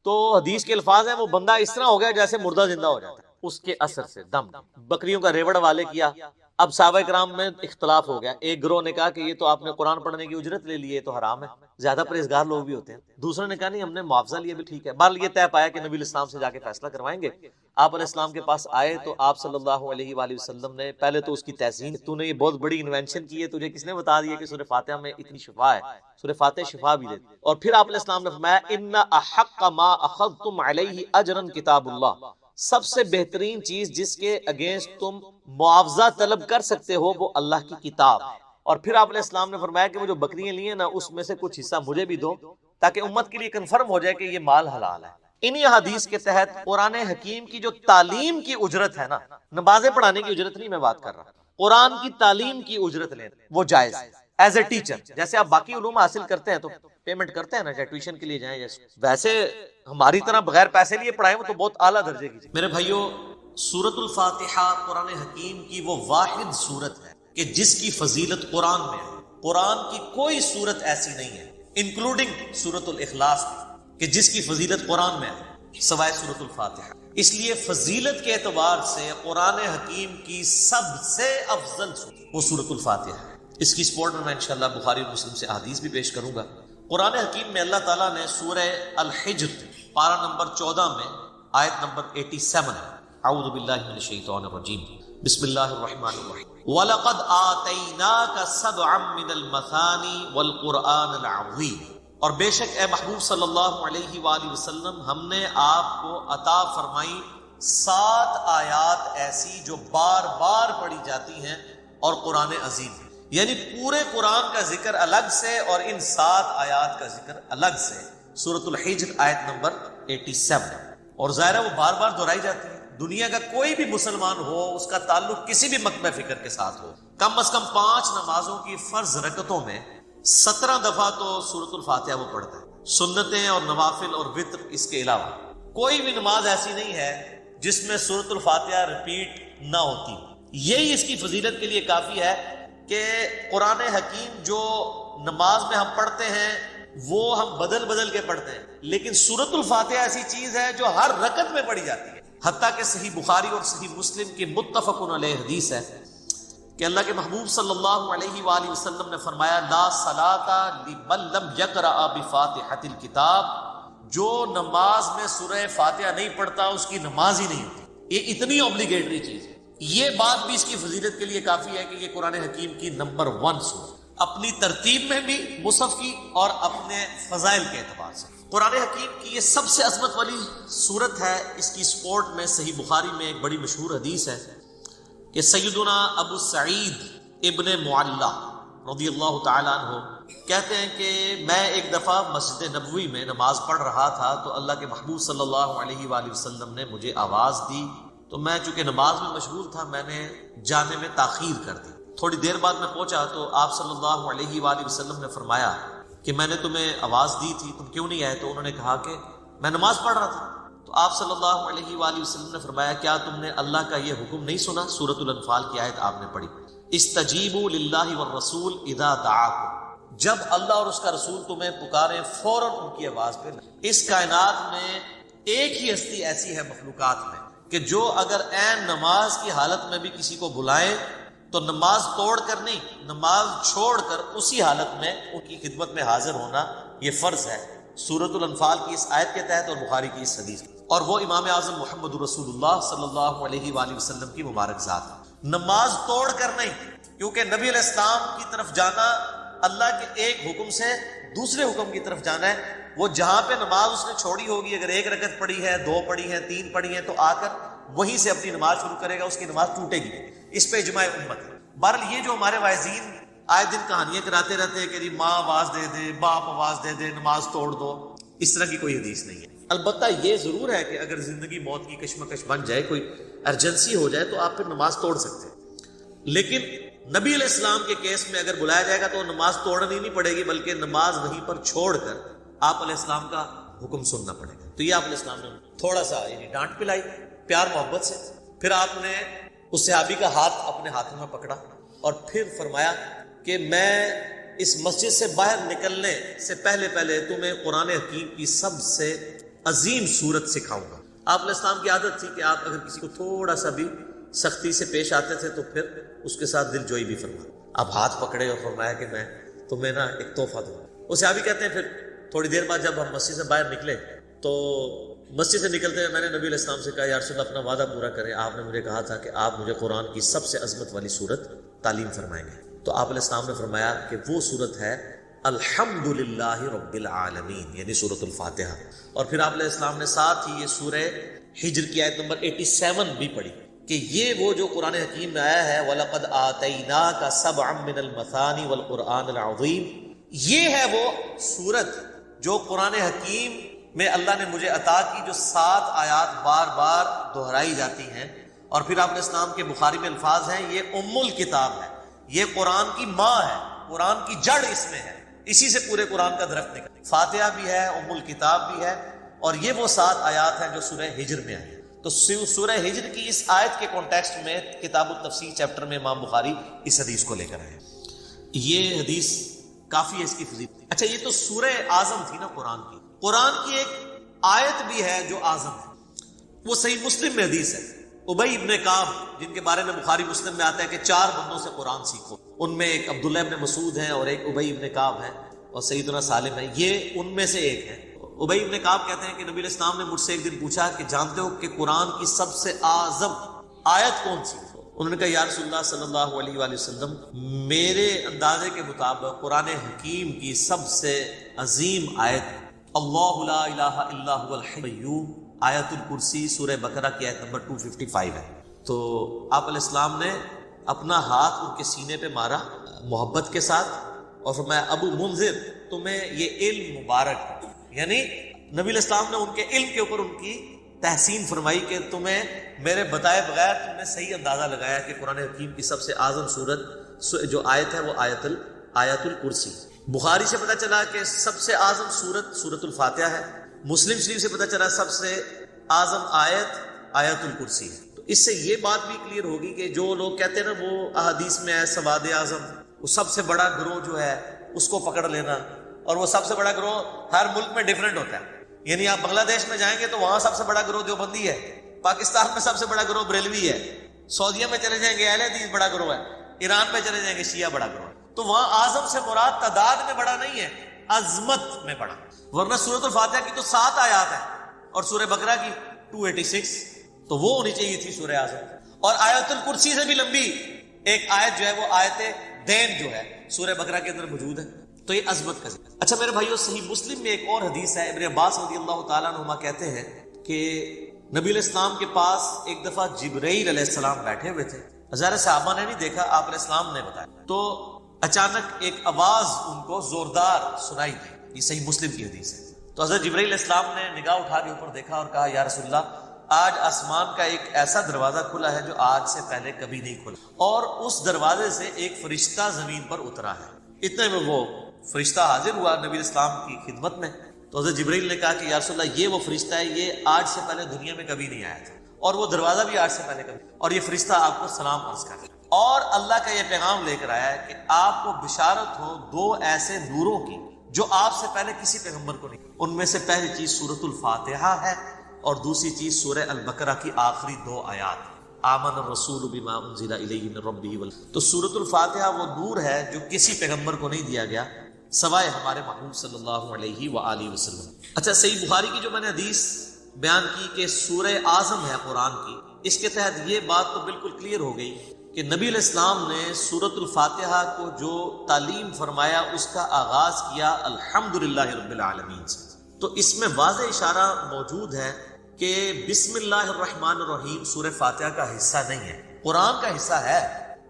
تو حدیث کے الفاظ ہیں وہ بندہ اس طرح ہو گیا جیسے مردہ زندہ ہو جاتا ہے اس کے اثر سے دم. بکریوں کا ریوڑ والے کیا. اب صحابہ کرام میں اختلاف ہو گیا. ایک گروہ نے کہا کہ یہ تو آپ نے قرآن پڑھنے کی اجرت لے لی ہے تو حرام ہے. زیادہ پرہیزگار لوگ بھی ہوتے ہیں. دوسرے نے کہا نہیں ہم نے معاوضہ لیا بھی ٹھیک ہے. بہرحال یہ طے پایا کہ نبی علیہ السلام سے جا کے فیصلہ کروائیں گے. آپ علیہ السلام کے پاس آئے تو آپ صلی اللہ علیہ وآلہ وسلم نے پہلے تو اس کی تحسین, تو نے یہ بہت بڑی انوینشن کی ہے, تجھے کس نے بتا دیا کہ سورہ فاتحہ میں اتنی شفا ہے, سورہ فاتحہ شفا بھی دیتی. اور پھر آپ علیہ السلام نے فرمایا ان احق ما اخذتم علیہ اجرا کتاب اللہ, سب سے بہترین چیز جس کے اگینسٹ تم معاوضہ طلب کر سکتے ہو وہ اللہ کی کتاب. اور پھر آپ علیہ السلام نے فرمایا کہ وہ جو بکریاں لی ہیں نا اس میں سے کچھ حصہ مجھے بھی دو تاکہ امت کے لیے کنفرم ہو جائے کہ یہ مال حلال ہے. انہی حدیث کے تحت قرآن حکیم کی جو تعلیم کی اجرت ہے نا, نمازیں پڑھانے کی اجرت نہیں میں بات کر رہا, قرآن کی تعلیم کی اجرت لیں وہ جائز ہے ایز اے ٹیچر. جیسے آپ باقی علوم حاصل کرتے ہیں تو پیمنٹ کرتے ہیں نا, چاہے ٹیوشن کے لیے جائیں جیسے, ویسے ہماری طرح بغیر پیسے لیے پڑھائیں وہ تو بہت اعلیٰ درجے کی. میرے بھائیو, سورۃ الفاتحہ قرآن حکیم کی وہ واحد سورت ہے کہ جس کی فضیلت قرآن میں ہے. قرآن کی کوئی سورت ایسی نہیں ہے انکلوڈنگ سورۃ الاخلاص کہ جس کی فضیلت قرآن میں ہے سوائے سورۃ الفاتحہ. اس لیے فضیلت کے اعتبار سے قرآن حکیم کی سب سے افضل سورت وہ سورۃ الفاتحہ ہے. اس کی سپورٹ میں انشاءاللہ بخاری اور مسلم سے احادیث بھی پیش کروں گا. قرآن حکیم میں اللہ تعالیٰ نے سورہ الحجر پارہ نمبر 14 میں آیت نمبر 87 اعوذ باللہ من الشیطان الرجیم بسم اللہ الرحمن الرحیم وَلَقَدْ آتَيْنَاكَ سَبْعًا مِنَ الْمَثَانِي وَالْقُرْآنَ الْعَظِيمِ, اور بے شک اے محبوب صلی اللہ علیہ وآلہ وسلم ہم نے آپ کو عطا فرمائی 7 آیات ایسی جو بار بار پڑھی جاتی ہیں اور قرآن عظیم ہے. یعنی پورے قرآن کا ذکر الگ سے اور ان 7 آیات کا ذکر الگ سے. سورۃ الحجر آیت نمبر 87, اور ظاہر ہے وہ بار بار دہرائی جاتی ہے. دنیا کا کوئی بھی مسلمان ہو اس کا تعلق کسی بھی مکتبہ فکر کے ساتھ ہو, کم از کم 5 نمازوں کی فرض رکعتوں میں 17 دفعہ تو سورۃ الفاتحہ وہ پڑھتا ہے. سنتیں اور نوافل اور وتر اس کے علاوہ کوئی بھی نماز ایسی نہیں ہے جس میں سورۃ الفاتحہ ریپیٹ نہ ہوتی. یہی اس کی فضیلت کے لیے کافی ہے کہ قرآن حکیم جو نماز میں ہم پڑھتے ہیں وہ ہم بدل بدل کے پڑھتے ہیں, لیکن سورۃ الفاتحہ ایسی چیز ہے جو ہر رکعت میں پڑھی جاتی ہے. حتیٰ کہ صحیح بخاری اور صحیح مسلم کی متفق علیہ حدیث ہے کہ اللہ کے محبوب صلی اللہ علیہ وآلہ وسلم نے فرمایا لا صلاۃ لمن لم یقرأ بفاتحۃ الکتاب, جو نماز میں سورہ فاتحہ نہیں پڑھتا اس کی نماز ہی نہیں ہوتی. یہ اتنی اوبلیگیٹری چیز ہے. یہ بات بھی اس کی فضیلت کے لیے کافی ہے کہ یہ قرآن حکیم کی نمبر 1 سورت, اپنی ترتیب میں بھی مصحف کی اور اپنے فضائل کے اعتبار سے. قرآن حکیم کی یہ سب سے عظمت والی سورت ہے. اس کی سپورٹ میں صحیح بخاری میں ایک بڑی مشہور حدیث ہے کہ سیدنا ابو سعید ابن معلہ رضی اللہ تعالیٰ عنہ کہتے ہیں کہ میں ایک دفعہ مسجد نبوی میں نماز پڑھ رہا تھا تو اللہ کے محبوب صلی اللہ علیہ وآلہ وسلم نے مجھے آواز دی, تو میں چونکہ نماز میں مشغول تھا میں نے جانے میں تاخیر کر دی. تھوڑی دیر بعد میں پہنچا تو آپ صلی اللہ علیہ وآلہ وسلم نے فرمایا کہ میں نے تمہیں آواز دی تھی, تم کیوں نہیں آئے؟ تو انہوں نے کہا کہ میں نماز پڑھ رہا تھا. تو آپ صلی اللہ علیہ وآلہ وسلم نے فرمایا کیا تم نے اللہ کا یہ حکم نہیں سنا؟ سورۃ الانفال کی آیت آپ نے پڑھی, استجیبوا للہ والرسول اذا دعاکم, جب اللہ اور اس کا رسول تمہیں پکارے فوراً ان کی آواز پہ. اس کائنات میں ایک ہی ہستی ایسی ہے مخلوقات میں کہ جو اگر عین نماز کی حالت میں بھی کسی کو بلائیں تو نماز توڑ کر نہیں, نماز چھوڑ کر اسی حالت میں ان کی خدمت میں حاضر ہونا یہ فرض ہے سورۃ الانفال کی اس آیت کے تحت اور بخاری کی اس حدیث, اور وہ امام اعظم محمد رسول اللہ صلی اللہ علیہ وآلہ وسلم کی مبارک ذات ہے. نماز توڑ کر نہیں, کیونکہ نبی علیہ السلام کی طرف جانا اللہ کے ایک حکم سے دوسرے حکم کی طرف جانا ہے. وہ جہاں پہ نماز اس نے چھوڑی ہوگی, اگر 1 رکعت پڑھی ہے, 2 پڑھی ہے, 3 پڑھی ہے, تو آ کر وہیں سے اپنی نماز شروع کرے گا, اس کی نماز ٹوٹے گی. اس پہ اجماع امت ہے. بہرحال یہ جو ہمارے واعظین آئے دن کہانیاں کراتے رہتے ہیں کہ جی ماں آواز دے دے, باپ آواز دے دے, نماز توڑ دو, اس طرح کی کوئی حدیث نہیں ہے. البتہ یہ ضرور ہے کہ اگر زندگی موت کی کشمکش بن جائے, کوئی ایمرجنسی ہو جائے, تو آپ پھر نماز توڑ سکتے ہیں. لیکن نبی علیہ السلام کے کیس میں اگر بلایا جائے گا تو نماز توڑنی نہیں پڑے گی, بلکہ نماز وہیں پر چھوڑ کر آپ علیہ السلام کا حکم سننا پڑے گا. تو یہ آپ علیہ السلام نے تھوڑا سا یعنی ڈانٹ پلائی پیار محبت سے. پھر آپ نے اس صحابی کا ہاتھ اپنے ہاتھوں میں پکڑا اور پھر فرمایا کہ میں اس مسجد سے باہر نکلنے سے پہلے تمہیں قرآن حکیم کی سب سے عظیم صورت سکھاؤں گا. آپ علیہ السلام کی عادت تھی کہ آپ اگر کسی کو تھوڑا سا بھی سختی سے پیش آتے تھے تو پھر اس کے ساتھ دل جوئی بھی فرماتے. آپ ہاتھ پکڑے اور فرمایا کہ میں تمہیں نا ایک تحفہ دوں گا. وہ صحابی کہتے ہیں پھر تھوڑی دیر بعد جب ہم مسجد سے باہر نکلے تو مسجد سے نکلتے ہوئے میں نے نبی علیہ السلام سے کہا یا رسول اللہ اپنا وعدہ پورا کریں. آپ نے مجھے کہا تھا کہ آپ مجھے قرآن کی سب سے عظمت والی صورت تعلیم فرمائیں گے. تو آپ علیہ السلام نے فرمایا کہ وہ صورت ہے الحمدللہ رب العالمین، یعنی سورۃ الفاتحہ. اور پھر آپ علیہ السلام نے ساتھ ہی یہ سورہ ہجر کی آیت نمبر 87 بھی پڑھی کہ یہ وہ جو قرآن حکیم میں آیا ہے وَلَقَدْ آتَيْنَاكَ سَبْعًا مِّنَ الْمَثَانِ وَالْقُرْآنِ الْعَظِيمِ، یہ ہے وہ سورت جو قرآن حکیم میں اللہ نے مجھے عطا کی، جو 7 آیات بار بار دہرائی جاتی ہیں. اور پھر آپ علیہ السلام کے بخاری میں الفاظ ہیں یہ ام الکتاب ہے، یہ قرآن کی ماں ہے، قرآن کی جڑ اس میں ہے، اسی سے پورے قرآن کا درخت نکلتا ہے. فاتحہ بھی ہے، ام الکتاب بھی ہے، اور یہ وہ 7 آیات ہیں جو سورہ ہجر میں آئی. تو سورہ ہجر کی اس آیت کے کانٹیکسٹ میں کتاب التفسیر چیپٹر میں امام بخاری اس حدیث کو لے کر آئے. یہ حدیث کافی ہے اس کی فضیلت. اچھا یہ تو سورہ اعظم تھی نا قرآن کی. قرآن کی ایک آیت بھی ہے جو اعظم ہے، وہ صحیح مسلم میں حدیث ہے. ابی ابن کعب جن کے بارے میں بخاری مسلم میں آتا ہے کہ 4 بندوں سے قرآن سیکھو، ان میں ایک عبداللہ ابن مسعود ہیں اور ایک ابی ابن کعب ہیں اور سیدنا سالم ہے، یہ ان میں سے ایک ہے. ابی ابن کعب کہتے ہیں کہ نبی علیہ السلام نے مجھ سے ایک دن پوچھا کہ جانتے ہو کہ قرآن کی سب سے اعظم آیت کون سی؟ انہوں نے کہا یا رسول اللہ صلی اللہ علیہ وآلہ وسلم میرے اندازے کے مطابق قرآن حکیم کی سب سے عظیم آیت اللہ لا الہ الا هو الحی القیوم آیت الکرسی سورہ بقرہ کی آیت نمبر 255 ہے. تو آپ علیہ السلام نے اپنا ہاتھ ان کے سینے پہ مارا محبت کے ساتھ اور فرمایا ابو منذر تمہیں یہ علم مبارک ہے. یعنی نبی علیہ السلام نے ان کے علم کے اوپر ان کی تحسین فرمائی کہ تمہیں میرے بتائے بغیر تم نے صحیح اندازہ لگایا کہ قرآن حکیم کی سب سے اعظم سورت جو آیت ہے وہ آیت الکرسی. بخاری سے پتہ چلا کہ سب سے اعظم سورت سورۃ الفاتحہ ہے. مسلم شریف سے پتہ چلا سب سے اعظم آیت الکرسی ہے. تو اس سے یہ بات بھی کلیئر ہوگی کہ جو لوگ کہتے ہیں نا وہ احادیث میں ہے سواد اعظم، وہ سب سے بڑا گروہ جو ہے اس کو پکڑ لینا، اور وہ سب سے بڑا گروہ ہر ملک میں ڈیفرنٹ ہوتا ہے. یعنی آپ بنگلہ دیش میں جائیں گے تو وہاں سب سے بڑا گروہ دیوبندی ہے، پاکستان میں سب سے بڑا گروہ بریلوی ہے، سعودیہ میں چلے جائیں گے اہل حدیث بڑا گروہ ہے، ایران میں چلے جائیں گے شیعہ بڑا گروہ ہے. تو وہاں اعظم سے مراد تعداد میں بڑا نہیں ہے، عظمت میں بڑا. ورنہ سورۃ الفاتحہ کی تو 7 آیات ہیں اور سورہ بقرہ کی 286، تو وہ ہونی چاہیے تھی سورہ اعظم. اور آیت الکرسی سے بھی لمبی ایک آیت جو ہے وہ آیت دین جو ہے سورہ بقرہ کے اندر موجود ہے. تو یہ عظمت کا ذکر. اچھا میرے بھائیو صحیح مسلم میں ایک اور حدیث ہے. ابن عباس رضی اللہ تعالیٰ عنہما کہتے ہیں کہ نبی علیہ السلام کے پاس ایک دفعہ جبرائیل علیہ السلام بیٹھے ہوئے تھے. ہزارہ صحابہ نے نہیں دیکھا، آپ علیہ السلام نے بتایا. تو اچانک ایک آواز ان کو زوردار سنائی دی. یہ صحیح مسلم کی حدیث ہے. تو حضرت جبرائیل علیہ السلام نے نگاہ اٹھا کے اوپر دیکھا اور کہا یا رسول اللہ آج آسمان کا ایک ایسا دروازہ کھلا ہے جو آج سے پہلے کبھی نہیں کھلا، اور اس دروازے سے ایک فرشتہ زمین پر اترا ہے. اتنے میں وہ فرشتہ حاضر ہوا نبی اسلام کی خدمت میں. تو حضرت جبرائیل نے کہا کہ یا رسول اللہ یہ وہ فرشتہ ہے، یہ آج سے پہلے دنیا میں کبھی نہیں آیا تھا اور وہ دروازہ بھی آج سے پہلے کبھی، اور یہ فرشتہ آپ کو سلام عرض کر رہا ہے اور اللہ کا یہ پیغام لے کر آیا ہے کہ آپ کو بشارت ہو 2 ایسے نوروں کی جو آپ سے پہلے کسی پیغمبر کو نہیں. ان میں سے پہلی چیز سورۃ الفاتحہ ہے اور دوسری چیز سورہ البقرہ کی آخری 2 آیات آمن الرسول بما انزل الیہ من ربہ. تو سورۃ الفاتحہ وہ نور ہے جو کسی پیغمبر کو نہیں دیا گیا سوائے ہمارے محبوب صلی اللہ علیہ وآلہ وسلم. اچھا صحیح بخاری کی جو میں نے حدیث بیان کی کہ سورہ اعظم ہے قرآن کی، اس کے تحت یہ بات تو بالکل کلیئر ہو گئی کہ نبی علیہ السلام نے سورۃ الفاتحہ کو جو تعلیم فرمایا اس کا آغاز کیا الحمدللہ رب العالمین سے. تو اس میں واضح اشارہ موجود ہے کہ بسم اللہ الرحمن الرحیم سورہ فاتحہ کا حصہ نہیں ہے، قرآن کا حصہ ہے.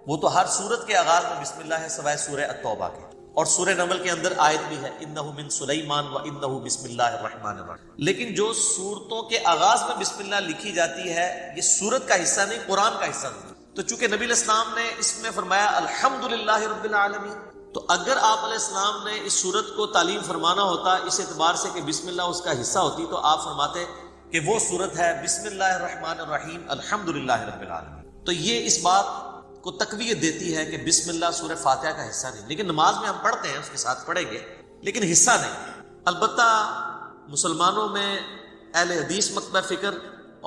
وہ تو ہر سورت کے آغاز میں بسم اللہ ہے سوائے سورہ التوبہ کے، اور سورہ نمل کے اندر آیت بھی ہے انہ من سلیمان و انہ بسم اللہ الرحمن الرحیم. لیکن جو سورتوں کے آغاز میں بسم اللہ لکھی جاتی ہے یہ سورت کا حصہ نہیں، قرآن کا حصہ نہیں. تو چونکہ نبی علیہ السلام نے اس میں فرمایا الحمدللہ رب العالمین، تو اگر آپ علیہ السلام نے اس سورت کو تعلیم فرمانا ہوتا اس اعتبار سے کہ بسم اللہ اس کا حصہ ہوتی تو آپ فرماتے کہ وہ سورت ہے بسم اللہ الرحمن الرحیم الحمدللہ رب العالمین. تو یہ اس بات کو تقویت دیتی ہے کہ بسم اللہ سورہ فاتحہ کا حصہ نہیں. لیکن نماز میں ہم پڑھتے ہیں، اس کے ساتھ پڑھیں گے لیکن حصہ نہیں. البتہ مسلمانوں میں اہل حدیث مکتبہ فکر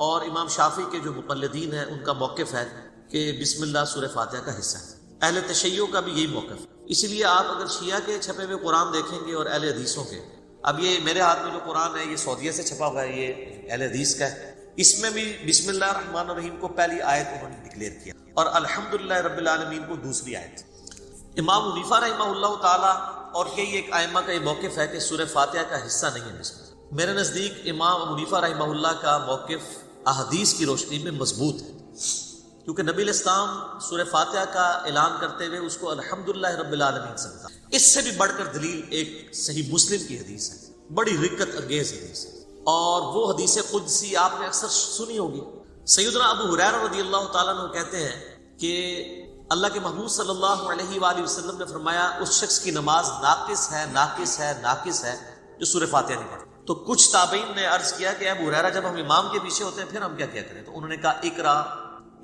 اور امام شافعی کے جو مقلدین ہیں ان کا موقف ہے کہ بسم اللہ سورہ فاتحہ کا حصہ ہے. اہل تشیع کا بھی یہی موقف ہے. اسی لیے آپ اگر شیعہ کے چھپے ہوئے قرآن دیکھیں گے اور اہل حدیثوں کے، اب یہ میرے ہاتھ میں جو قرآن ہے یہ سعودیہ سے چھپا ہوا ہے، یہ اہل حدیث کا ہے، اس میں بھی بسم اللہ الرحمن الرحیم کو پہلی آیت انہوں نے ڈکلیئر کیا اور الحمدللہ رب العالمین کو دوسری آیت. امام حنیفہ رحمہ اللہ تعالی اور کئی ایک ائمہ کا یہ موقف ہے کہ سورہ فاتحہ کا حصہ نہیں ہے بسم اللہ. میرے نزدیک امام ابو حنیفہ رحمہ اللہ کا موقف احادیث کی روشنی میں مضبوط ہے، کیونکہ نبی علیہ السلام سورہ فاتحہ کا اعلان کرتے ہوئے اس کو الحمدللہ رب العالمین سے بتا. اس سے بھی بڑھ کر دلیل ایک صحیح مسلم کی حدیث ہے، بڑی رقت انگیز حدیث ہے، اور وہ حدیث قدسی آپ نے اکثر سنی ہوگی. سیدنا ابو ہریرہ رضی اللہ تعالیٰ عنہ کہتے ہیں کہ اللہ کے محبوب صلی اللہ علیہ وآلہ وسلم نے فرمایا اس شخص کی نماز ناقص ہے ناقص ہے ناقص ہے جو سورہ فاتحہ نہیں پڑھتا. تو کچھ تابعین نے عرض کیا کہ ابو ہریرہ جب ہم امام کے پیچھے ہوتے ہیں پھر ہم کیا کریں؟ تو انہوں نے کہا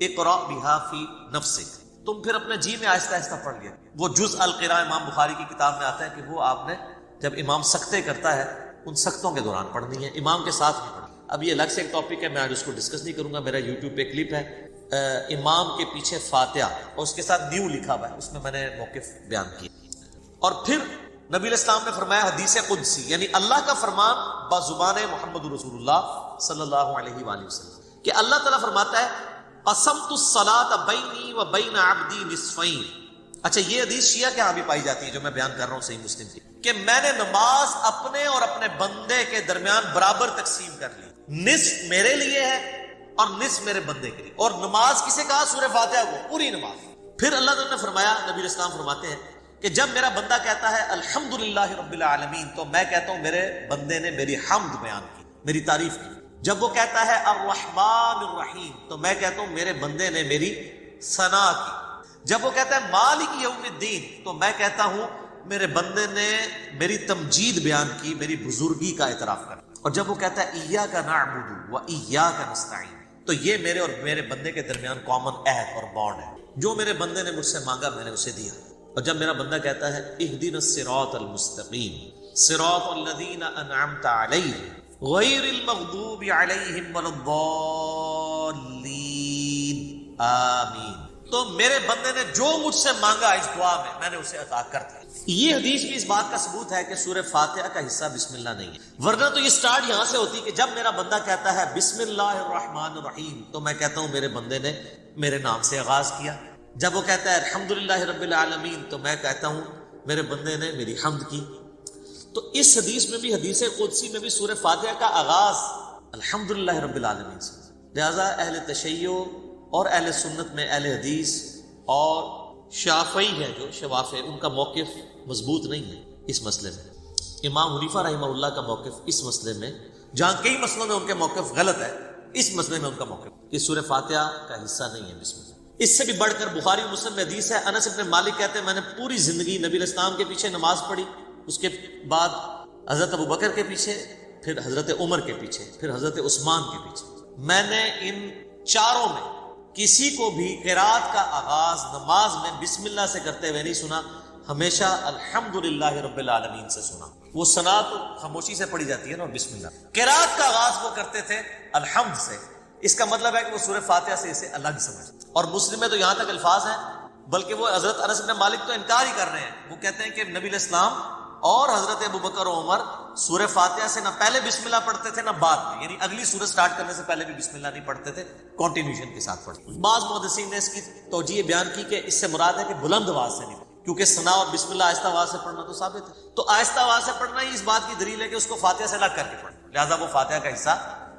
اقرا بہا فی نفسک، تم پھر اپنے جی میں آہستہ آہستہ پڑھ لیا. وہ جز القراء امام بخاری کی کتاب میں آتا ہے کہ وہ آپ نے جب امام سکتے کرتا ہے ان سختوں کے دوران پڑھنی ہے، امام کے ساتھ نہیں پڑھنی. اب یہ الگ سے ایک ٹاپک ہے، میں آج اس کو ڈسکس نہیں کروں گا. میرا یوٹیوب پہ کلپ ہے امام کے پیچھے فاتحہ اور اس کے ساتھ نیو لکھا ہوا ہے، اس میں میں نے موقف بیان کیا. اور پھر نبی علیہ السلام نے فرمایا حدیث قدسی، یعنی اللہ کا فرمان بزبان محمد رسول اللہ صلی اللہ علیہ وآلہ وسلم، کہ اللہ تعالیٰ فرماتا ہے قسمت الصلاۃ بینی و بین عبدی نصفین. اچھا یہ حدیث شیعہ کے ہاں بھی پائی جاتی ہے جو میں بیان کر رہا ہوں صحیح مسلم کی، کہ میں نے نماز اپنے اور اپنے بندے کے درمیان برابر تقسیم کر لی، نصف میرے لیے ہے اور نصف میرے بندے کے لیے. اور نماز کسے کہا؟ سورہ فاتحہ کو، پوری نماز. پھر اللہ تعالیٰ نے فرمایا، نبی علیہ السلام فرماتے ہیں کہ جب میرا بندہ کہتا ہے الحمدللہ رب العالمین تو میں کہتا ہوں میرے بندے نے میری حمد بیان کی، میری تعریف کی. جب وہ کہتا ہے الرحمن الرحیم تو میں کہتا ہوں میرے بندے نے میری ثنا کی. جب وہ کہتا ہے مالک یوم الدین تو میں کہتا ہوں میرے بندے نے میری تمجید بیان کی، میری بزرگی کا اعتراف کر. اور جب وہ کہتا ہے ایاک نعبد و ایاک نستعین تو یہ میرے اور میرے بندے کے درمیان کامن عہد اور بانڈ ہے. جو میرے بندے نے مجھ سے مانگا میں نے اسے دیا. اور جب میرا بندہ کہتا ہے اہدنا الصراط المستقیم صراط الذین انعمت علیہم غیر المغضوب علیہم ولا الضالین آمین، تو میرے بندے نے جو مجھ سے مانگا اس دعا میں نے اسے عطا کر دیا. یہ حدیث بھی اس بات کا ثبوت ہے کہ سورہ فاتحہ کا حصہ بسم اللہ نہیں ہے، ورنہ تو یہ سٹارٹ یہاں سے ہوتی کہ جب میرا بندہ کہتا ہے بسم اللہ الرحمن الرحیم تو میں کہتا ہوں میرے بندے نے میرے نام سے آغاز کیا. جب وہ کہتا ہے الحمدللہ رب العالمین تو میں کہتا ہوں میرے بندے نے میری حمد کی. تو اس حدیث میں بھی، حدیث قدسی میں بھی سورہ فاتحہ کا آغاز الحمدللہ رب العالمین سے. لہذا اہل تشیع اور اہل سنت میں اہل حدیث اور شافعی ہے جو شوافع، ان کا موقف مضبوط نہیں ہے اس مسئلے میں. امام حنیفہ رحمہ اللہ کا موقف اس مسئلے میں، جہاں کئی مسئلوں میں ان کے موقف غلط ہے، اس مسئلے میں ان کا موقف کہ سورہ فاتحہ کا حصہ نہیں ہے بسم اللہ. اس سے بھی بڑھ کر بخاری و مسلم میں حدیث ہے، انس بن مالک کہتے ہیں میں نے پوری زندگی نبی علیہ السلام کے پیچھے نماز پڑھی، اس کے بعد حضرت ابو بکر کے پیچھے، پھر حضرت عمر کے پیچھے، پھر حضرت عثمان کے پیچھے. میں نے ان چاروں میں کسی کو بھی قرات کا آغاز نماز میں بسم اللہ سے کرتے ہوئے نہیں سنا، ہمیشہ الحمدللہ رب العالمین سے سنا. وہ ثنا تو خاموشی سے پڑھی جاتی ہے نا، اور بسم اللہ. قرات کا آغاز وہ کرتے تھے الحمد سے. اس کا مطلب ہے کہ وہ سورہ فاتحہ سے اسے الگ سمجھ. اور مسلم میں تو یہاں تک الفاظ ہیں، بلکہ وہ حضرت انس بن مالک تو انکار ہی کر رہے ہیں. وہ کہتے ہیں کہ نبی علیہ السلام اور حضرت ابو بکر و عمر سورہ فاتحہ سے نہ پہلے بسم اللہ پڑھتے تھے نہ بعد میں، یعنی اگلی سورہ سٹارٹ کرنے سے پہلے بھی بسم اللہ نہیں پڑھتے تھے، کنٹینیوشن کے ساتھ پڑھتے. بعض محدثین نے اس کی توجیہ بیان کی کہ اس سے مراد ہے کہ بلند آواز سے نہیں، کیونکہ ثنا اور بسم اللہ آہستہ آواز سے پڑھنا تو ثابت ہے. تو آہستہ آواز سے پڑھنا ہی اس بات کی دلیل ہے کہ اس کو فاتحہ سے الگ کر کے پڑھنا، لہذا وہ فاتحہ کا حصہ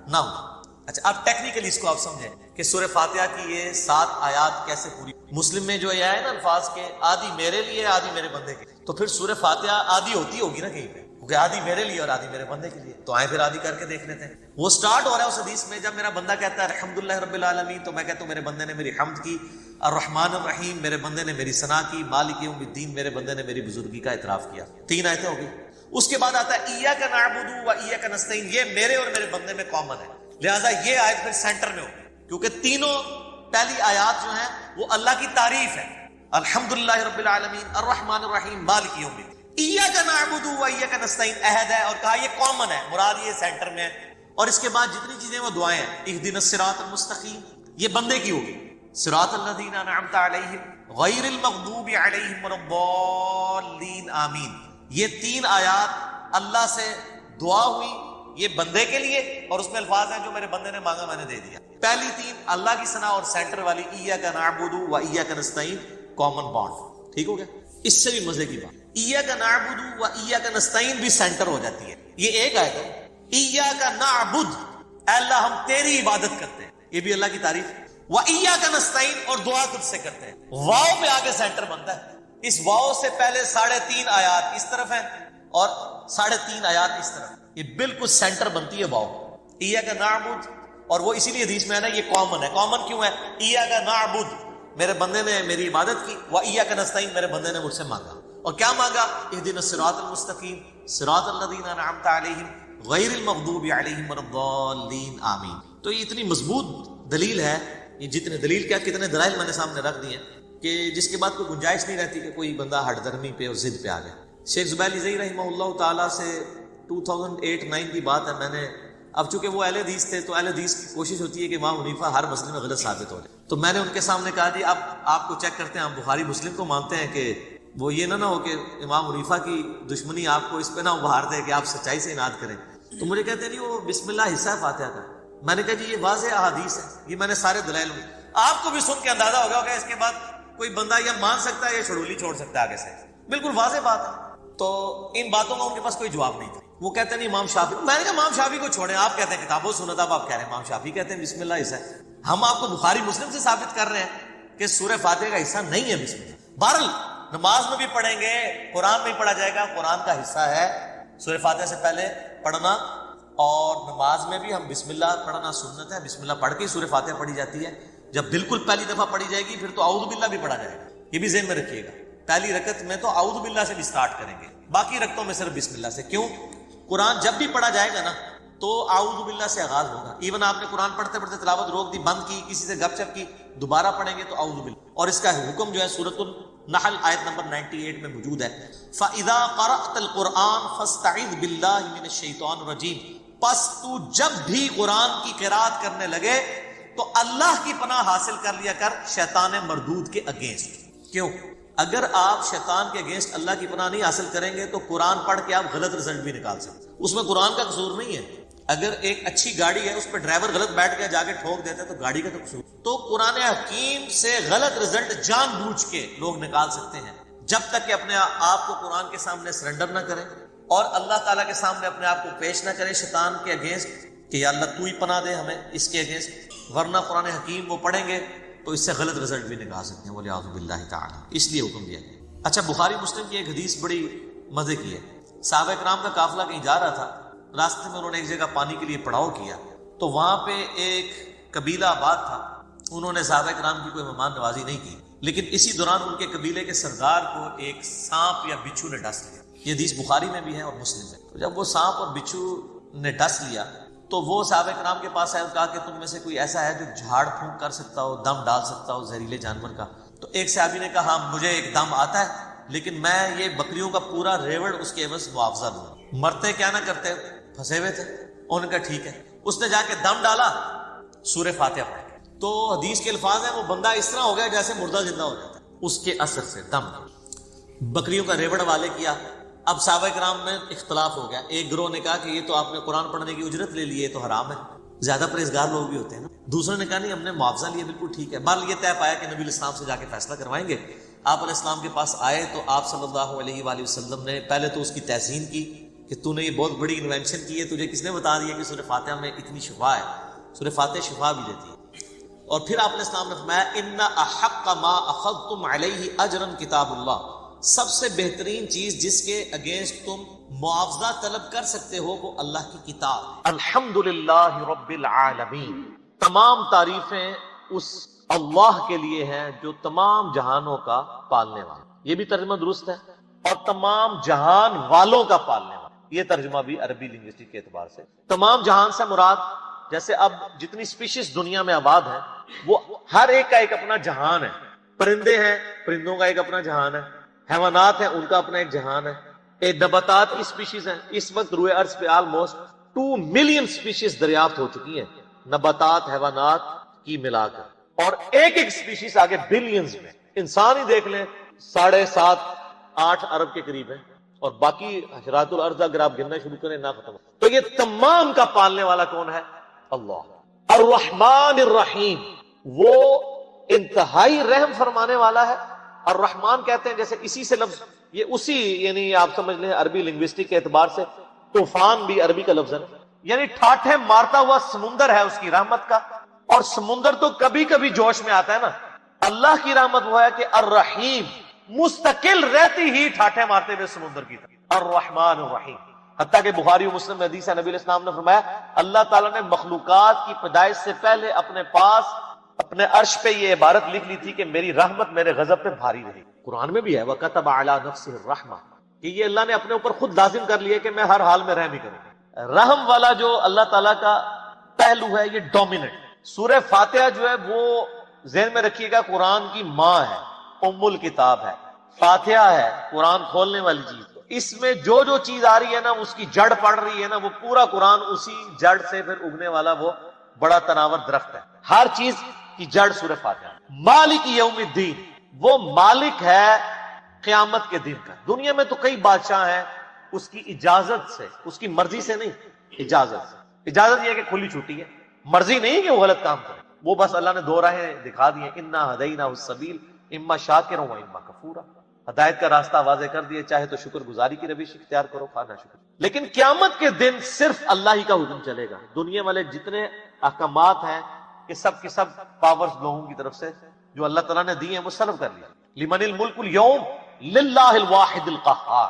نہ ہو. اچھا اب ٹیکنیکلی اس کو آپ سمجھیں کہ سورہ فاتحہ کی یہ 7 آیات کیسے پوری. مسلم میں جو یہ ہے نا الفاظ کے آدھی میرے لیے آدھی میرے بندے کے لیے، تو پھر سورہ فاتحہ آدھی ہوتی ہوگی نا کہیں پہ، کیونکہ آدھی میرے لیے اور آدھی میرے بندے کے لیے. تو آئیں پھر آدھی کر کے دیکھ لیتے ہیں. وہ سٹارٹ ہو رہا ہے اس حدیث میں جب میرا بندہ کہتا ہے الحمدللہ رب العالمین تو میں کہتا ہوں میرے بندے نے میری حمد کی، الرحمن الرحیم میرے بندے نے میری ثنا کی، مالک یوم الدین میرے بندے نے میری بزرگی کا اعتراف کیا. 3 آیتیں ہو گئی. اس کے بعد آتا ہے ایاک نعبد و ایاک نستعین، یہ میرے اور میرے بندے میں کامن ہے، لہذا یہ آیت پھر سینٹر میں ہوگی، کیونکہ تینوں پہلی آیات جو ہیں وہ اللہ کی تعریف ہے. الحمدللہ رب العالمین، الرحمن الرحیم، مالک یوم الدین. ایاک نعبد و ایاک نستعین عہد ہے اور کہا یہ کامن ہے، مراد یہ سینٹر میں ہے. اور اس کے بعد جتنی چیزیں وہ دعائیں ہیں، اہدنا الصراط المستقیم، یہ بندے کی ہوگی، صراط الذین انعمت علیہم غیر المغضوب علیہم ولا الضالین آمین، یہ 3 آیات اللہ سے دعا ہوئی، یہ بندے کے لیے، اور اس میں الفاظ ہیں جو میرے بندے نے مانگا میں نے دے دیا۔ پہلی 3 اللہ کی ثنا اور سینٹر والی ایاک نعبد و ایاک نستعین، کامن بانڈ، ٹھیک ہو گیا۔ اس سے بھی مزے کی بات، ایاک نعبد و ایاک نستعین بھی سینٹر ہو جاتی ہے، یہ ایک آیت ہے، ایاک نعبد، اے اللہ ہم تیری عبادت کرتے ہیں، یہ بھی اللہ کی تعریف ہے، و ایاک نستعین، اور دعا تجھ سے کرتے ہیں، واو پہ آگے سینٹر بنتا ہے، اس واو سے پہلے 3.5 آیات اس طرف ہیں اور 3.5 آیات اس طرف، یہ بالکل سینٹر بنتی ہے واو، ایاک نعبد، اور وہ اسی لیے حدیث میں ہے نا یہ کامن ہے، کامن کیوں ہے؟ ایاک نعبد، میرے بندے نے میری عبادت کی، و ایاک نستعین، میرے بندے نے مجھ سے مانگا، اور کیا مانگا؟ اہدنا الصراط المستقیم صراط الذین انعمت علیہم غیر المغضوب علیہم ولا الضالین آمین۔ تو یہ اتنی مضبوط دلیل ہے، یہ جتنے دلیل کیا کتنے دلائل میں نے سامنے رکھ دیے ہیں کہ جس کے بعد کوئی گنجائش نہیں رہتی کہ کوئی بندہ ہٹ درمی پہ اور ضد پہ آ گیا۔ شیخ زبیر علی رحمہ اللہ تعالیٰ سے 2008-9 کی بات ہے، میں نے اب چونکہ وہ اہل حدیث تھے تو اہل حدیث کی کوشش ہوتی ہے کہ امام حنیفہ ہر مسئلے میں غلط ثابت ہو جائے، تو میں نے ان کے سامنے کہا جی اب آپ کو چیک کرتے ہیں، ہم بخاری مسلم کو مانتے ہیں کہ وہ یہ نہ ہو کہ امام حنیفہ کی دشمنی آپ کو اس پہ نہ ابھار دے کہ آپ سچائی سے اناد کریں۔ تو مجھے کہتے ہیں نہیں وہ بسم اللہ حصہ ہے فاتحہ کا، میں نے کہا جی یہ واضح احادیث ہے، یہ میں نے سارے دلائل ہوئے، آپ کو بھی سن کے اندازہ ہوگا کہ اس کے بعد کوئی بندہ یا مان سکتا ہے یا چھڑولی چھوڑ سکتا ہے آگے سے، بالکل واضح بات ہے۔ تو ان باتوں کا ان کے پاس کوئی جواب نہیں تھا، وہ کہتے نہیں امام شافعی، میں نے کہا امام شافعی کو چھوڑیں، آپ کہتے ہیں کتاب و سنت، اب آپ کہہ رہے ہیں امام شافعی کہتے ہیں بسم اللہ حصہ ہے، ہم آپ کو بخاری مسلم سے ثابت کر رہے ہیں کہ سورہ فاتحہ کا حصہ نہیں ہے بسم اللہ۔ بہرحال نماز میں بھی پڑھیں گے، قرآن میں پڑھا جائے گا، قرآن کا حصہ ہے سورہ فاتحہ سے پہلے پڑھنا، اور نماز میں بھی ہم بسم اللہ پڑھنا سنت ہے، بسم اللہ پڑھ کے سورہ فاتحہ پڑھی جاتی ہے، جب بالکل پہلی دفعہ پڑھی جائے گی پھر تو اعوذ باللہ بھی پڑھا جائے گا، یہ بھی ذہن میں رکھیے گا، پہلی رکعت میں تو اعوذ باللہ سے بھی سٹارٹ کریں گے، باقی رکعتوں میں صرف بسم اللہ سے۔ کیوں؟ قرآن جب بھی پڑھا جائے گا نا تو اعوذ باللہ سے آغاز ہوگا، ایون آپ نے قرآن پڑھتے پڑھتے تلاوت روک دی، بند کی، کسی سے گپ شپ کی، دوبارہ پڑھیں گے تو اعوذ باللہ، اور اس کا حکم جو ہے سورۃ النحل آیت نمبر 98 میں موجود ہے، فَإِذَا قَرَأْتَ الْقُرْآنَ فَاسْتَعِذْ بِاللَّهِ مِنَ الشَّيْطَانِ الرَّجِيمِ، پس تو جب بھی قرآن کی قرات کرنے لگے تو اللہ کی پناہ حاصل کر لیا کر شیطان مردود کے اگینسٹ۔ کیوں؟ اگر آپ شیطان کے اگینسٹ اللہ کی پناہ نہیں حاصل کریں گے تو قرآن پڑھ کے آپ غلط رزلٹ بھی نکال سکتے، اس میں قرآن کا قصور نہیں ہے۔ اگر ایک اچھی گاڑی ہے اس پہ ڈرائیور غلط بیٹھ کے جا کے ٹھوک دیتا ہے تو گاڑی کا تو قصور، تو قرآن حکیم سے غلط رزلٹ جان بوجھ کے لوگ نکال سکتے ہیں، جب تک کہ اپنے آپ کو قرآن کے سامنے سرنڈر نہ کریں اور اللہ تعالیٰ کے سامنے اپنے آپ کو پیش نہ کریں شیطان کے اگینسٹ کہ یا اللہ تو ہی پناہ دے ہمیں اس کے اگینسٹ، ورنہ قرآن حکیم وہ پڑھیں گے تو اس سے غلط رزلٹ بھی نکال سکتے ہیں، ولیعوذ باللہ تعالی، اس لیے حکم دیا گیا۔ اچھا بخاری مسلم کی ایک حدیث بڑی مزے کی ہے، صحابہ کرام کا قافلہ کہیں جا رہا تھا، راستے میں انہوں نے ایک جگہ پانی کے لیے پڑاؤ کیا، تو وہاں پہ ایک قبیلہ آباد تھا، انہوں نے صحابہ کرام کی کوئی مہمان نوازی نہیں کی، لیکن اسی دوران ان کے قبیلے کے سردار کو ایک سانپ یا بچھو نے ڈس لیا، یہ حدیث بخاری میں بھی ہے اور مسلم میں۔ تو جب وہ سانپ اور بچھو نے ڈس لیا تو وہ صحابہ کرام کے پاس آئے اور کہا کہ تم میں سے کوئی ایسا ہے جو جھاڑ پھونک کر سکتا ہو، دم ڈال سکتا ہو زہریلے جانور کا؟ تو ایک صحابی نے کہا ہاں مجھے ایک دم آتا ہے، لیکن میں یہ بکریوں کا پورا ریوڑ اس کے عوض معاوضہ دوں گا۔ مرتے کیا نہ کرتے، پھنسے ہوئے تھے، انہوں نے کہا ٹھیک ہے، اس نے جا کے دم ڈالا، سورہ فاتحہ پڑھ کے، تو حدیث کے الفاظ ہیں وہ بندہ اس طرح ہو گیا جیسے مردہ زندہ ہو جاتا ہے، اس کے اثر سے دم، بکریوں کا ریوڑ والے کیا۔ اب صحابہ کرام میں اختلاف ہو گیا، ایک گروہ نے کہا کہ یہ تو آپ نے قرآن پڑھنے کی اجرت لے لی ہے تو حرام ہے، زیادہ پرہیزگار لوگ بھی ہوتے ہیں نا، دوسرے نے کہا نہیں ہم نے معاوضہ لیا، بالکل ٹھیک ہے۔ بال یہ طے پایا کہ نبی الاسلام سے جا کے فیصلہ کروائیں گے، آپ علیہ السلام کے پاس آئے تو آپ صلی اللہ علیہ وآلہ وسلم نے پہلے تو اس کی تحسین کی کہ تو نے یہ بہت بڑی انوینشن کی ہے، تجھے کس نے بتا دیا کہ سورہ فاتحہ میں اتنی شفا ہے، سورہ فاتحہ شفا بھی دیتی ہے۔ اور پھر آپ علیہ السلام نے فرمایا ان احق ما اخذتم علیہ اجرا کتاب اللہ، سب سے بہترین چیز جس کے اگینسٹ تم معاوضہ طلب کر سکتے ہو وہ اللہ کی کتاب۔ الحمدللہ رب العالمین، تمام تعریفیں اس اللہ کے لیے ہیں جو تمام جہانوں کا پالنے والا، یہ بھی ترجمہ درست ہے، اور تمام جہان والوں کا پالنے والا، یہ ترجمہ بھی عربی لنگوسٹک کے اعتبار سے۔ تمام جہان سے مراد جیسے اب جتنی سپیشیز دنیا میں آباد ہیں وہ ہر ایک کا ایک اپنا جہان ہے، پرندے ہیں پرندوں کا ایک اپنا جہان ہے، حیوانات ہیں ان کا اپنا ایک جہان ہے، ایک نباتات کی سپیشیز ہیں، اس وقت روئے ارض پہ آلموسٹ 2 ملین سپیشیز دریافت ہو چکی ہیں نباتات حیوانات کی ملا کر، اور ایک ایک سپیشیز آگے بلینز میں، انسان ہی دیکھ لیں 7.5-8 ارب کے قریب ہے، اور باقی حشرات الارض اگر آپ گننا شروع کریں نہ ختم۔ تو یہ تمام کا پالنے والا کون ہے؟ اللہ الرحمن الرحیم، وہ انتہائی رحم فرمانے والا ہے۔ الرحمن کہتے ہیں جیسے اسی سے لفظ، یہ اسی یعنی آپ سمجھ لیں عربی لنگوسٹک کے اعتبار سے طوفان بھی عربی کا لفظ ہے، یعنی ٹھاٹھے مارتا ہوا سمندر ہے اس کی رحمت کا، اور سمندر تو کبھی کبھی جوش میں آتا ہے نا، اللہ کی رحمت وہ ہے کہ الرحیم مستقل رہتی ہی ٹھاٹھے مارتے ہوئے سمندر کی طرف، الرحمن الرحیم۔ حتیٰ کہ بخاری و مسلم میں حدیث ہے، نبی علیہ السلام نے فرمایا اللہ تعالیٰ نے مخلوقات کی پیدائش سے پہلے اپنے پاس اپنے عرش پہ یہ عبارت لکھ لی تھی کہ میری رحمت میرے غضب پہ بھاری رہی۔ قرآن میں بھی ہے وَكَتَبَ عَلَى نَفْسِهِ الرَّحْمَةَ، کہ یہ اللہ نے اپنے اوپر خود لازم کر لیا کہ میں ہر حال میں رحم ہی کروں۔ رحم والا جو اللہ تعالیٰ کا پہلو ہے یہ ڈومیننٹ۔ سورہ فاتحہ جو ہے وہ ذہن میں رکھیے گا، قرآن کی ماں ہے، ام الکتاب ہے، فاتحہ ہے قرآن کھولنے والی چیز، اس میں جو جو چیز آ رہی ہے نا اس کی جڑ پڑ رہی ہے نا، وہ پورا قرآن اسی جڑ سے پھر اگنے والا وہ بڑا تناور درخت ہے، ہر چیز کی جڑ سورہ فاتحہ۔ مالک یوم الدین، وہ مالک ہے قیامت کے دن کا۔ دنیا میں تو کئی بادشاہ ہیں، اس کی اجازت سے، اس کی مرضی سے نہیں، اجازت سے۔ اجازت یہ ہے کہ کھلی چھٹی ہے، مرضی نہیں کہ وہ غلط کام کرے، وہ بس اللہ نے 2 راہیں دکھا دی ہیں، انا ہدیناہ السبیل اما شاکرا و اما کفورا، ہدایت کا راستہ واضح کر دیے، چاہے تو شکر گزاری کی روش اختیار کرو، کھانا شکر۔ لیکن قیامت کے دن صرف اللہ ہی کا حکم چلے گا، دنیا والے جتنے احکامات ہیں کہ سب کے سب پاورز لوگوں کی طرف سے جو اللہ تعالیٰ نے دی ہیں وہ سلب کر لیا۔ لمن الملک اليوم للہ الواحد القہار،